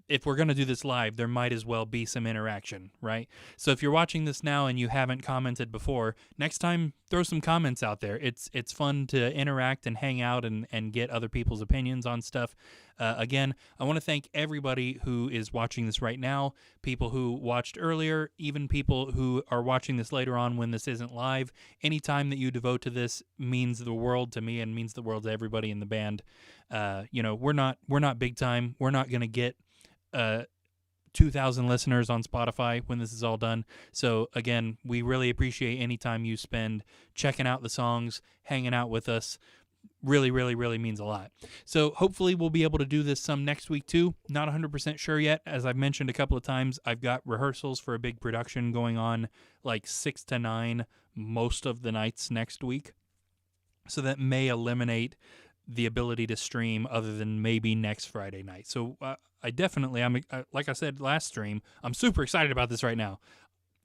A: If we're going to do this live, there might as well be some interaction, right? So if you're watching this now and you haven't commented before, next time throw some comments out there. It's fun to interact and hang out and get other people's opinions on stuff. Again, I want to thank everybody who is watching this right now, people who watched earlier, even people who are watching this later on when this isn't live. Any time that you devote to this means the world to me and means the world to everybody in the band. We're not big time. We're not going to get 2,000 listeners on Spotify when this is all done. So again, we really appreciate any time you spend checking out the songs, hanging out with us. Really, really, really means a lot. So hopefully we'll be able to do this some next week too. Not 100% sure yet. As I've mentioned a couple of times, I've got rehearsals for a big production going on like 6 to 9 most of the nights next week. So that may eliminate the ability to stream other than maybe next Friday night. So I'm like I said last stream, I'm super excited about this right now.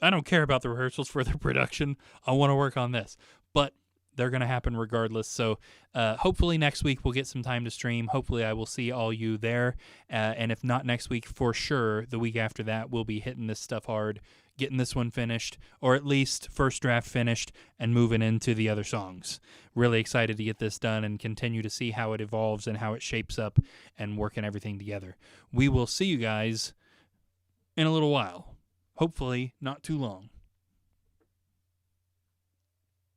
A: I don't care about the rehearsals for the production. I want to work on this, but they're going to happen regardless. So hopefully next week we'll get some time to stream. Hopefully I will see all you there. And if not next week, for sure, the week after that, we'll be hitting this stuff hard, getting this one finished, or at least first draft finished and moving into the other songs. Really excited to get this done and continue to see how it evolves and how it shapes up and working everything together. We will see you guys in a little while. Hopefully not too long.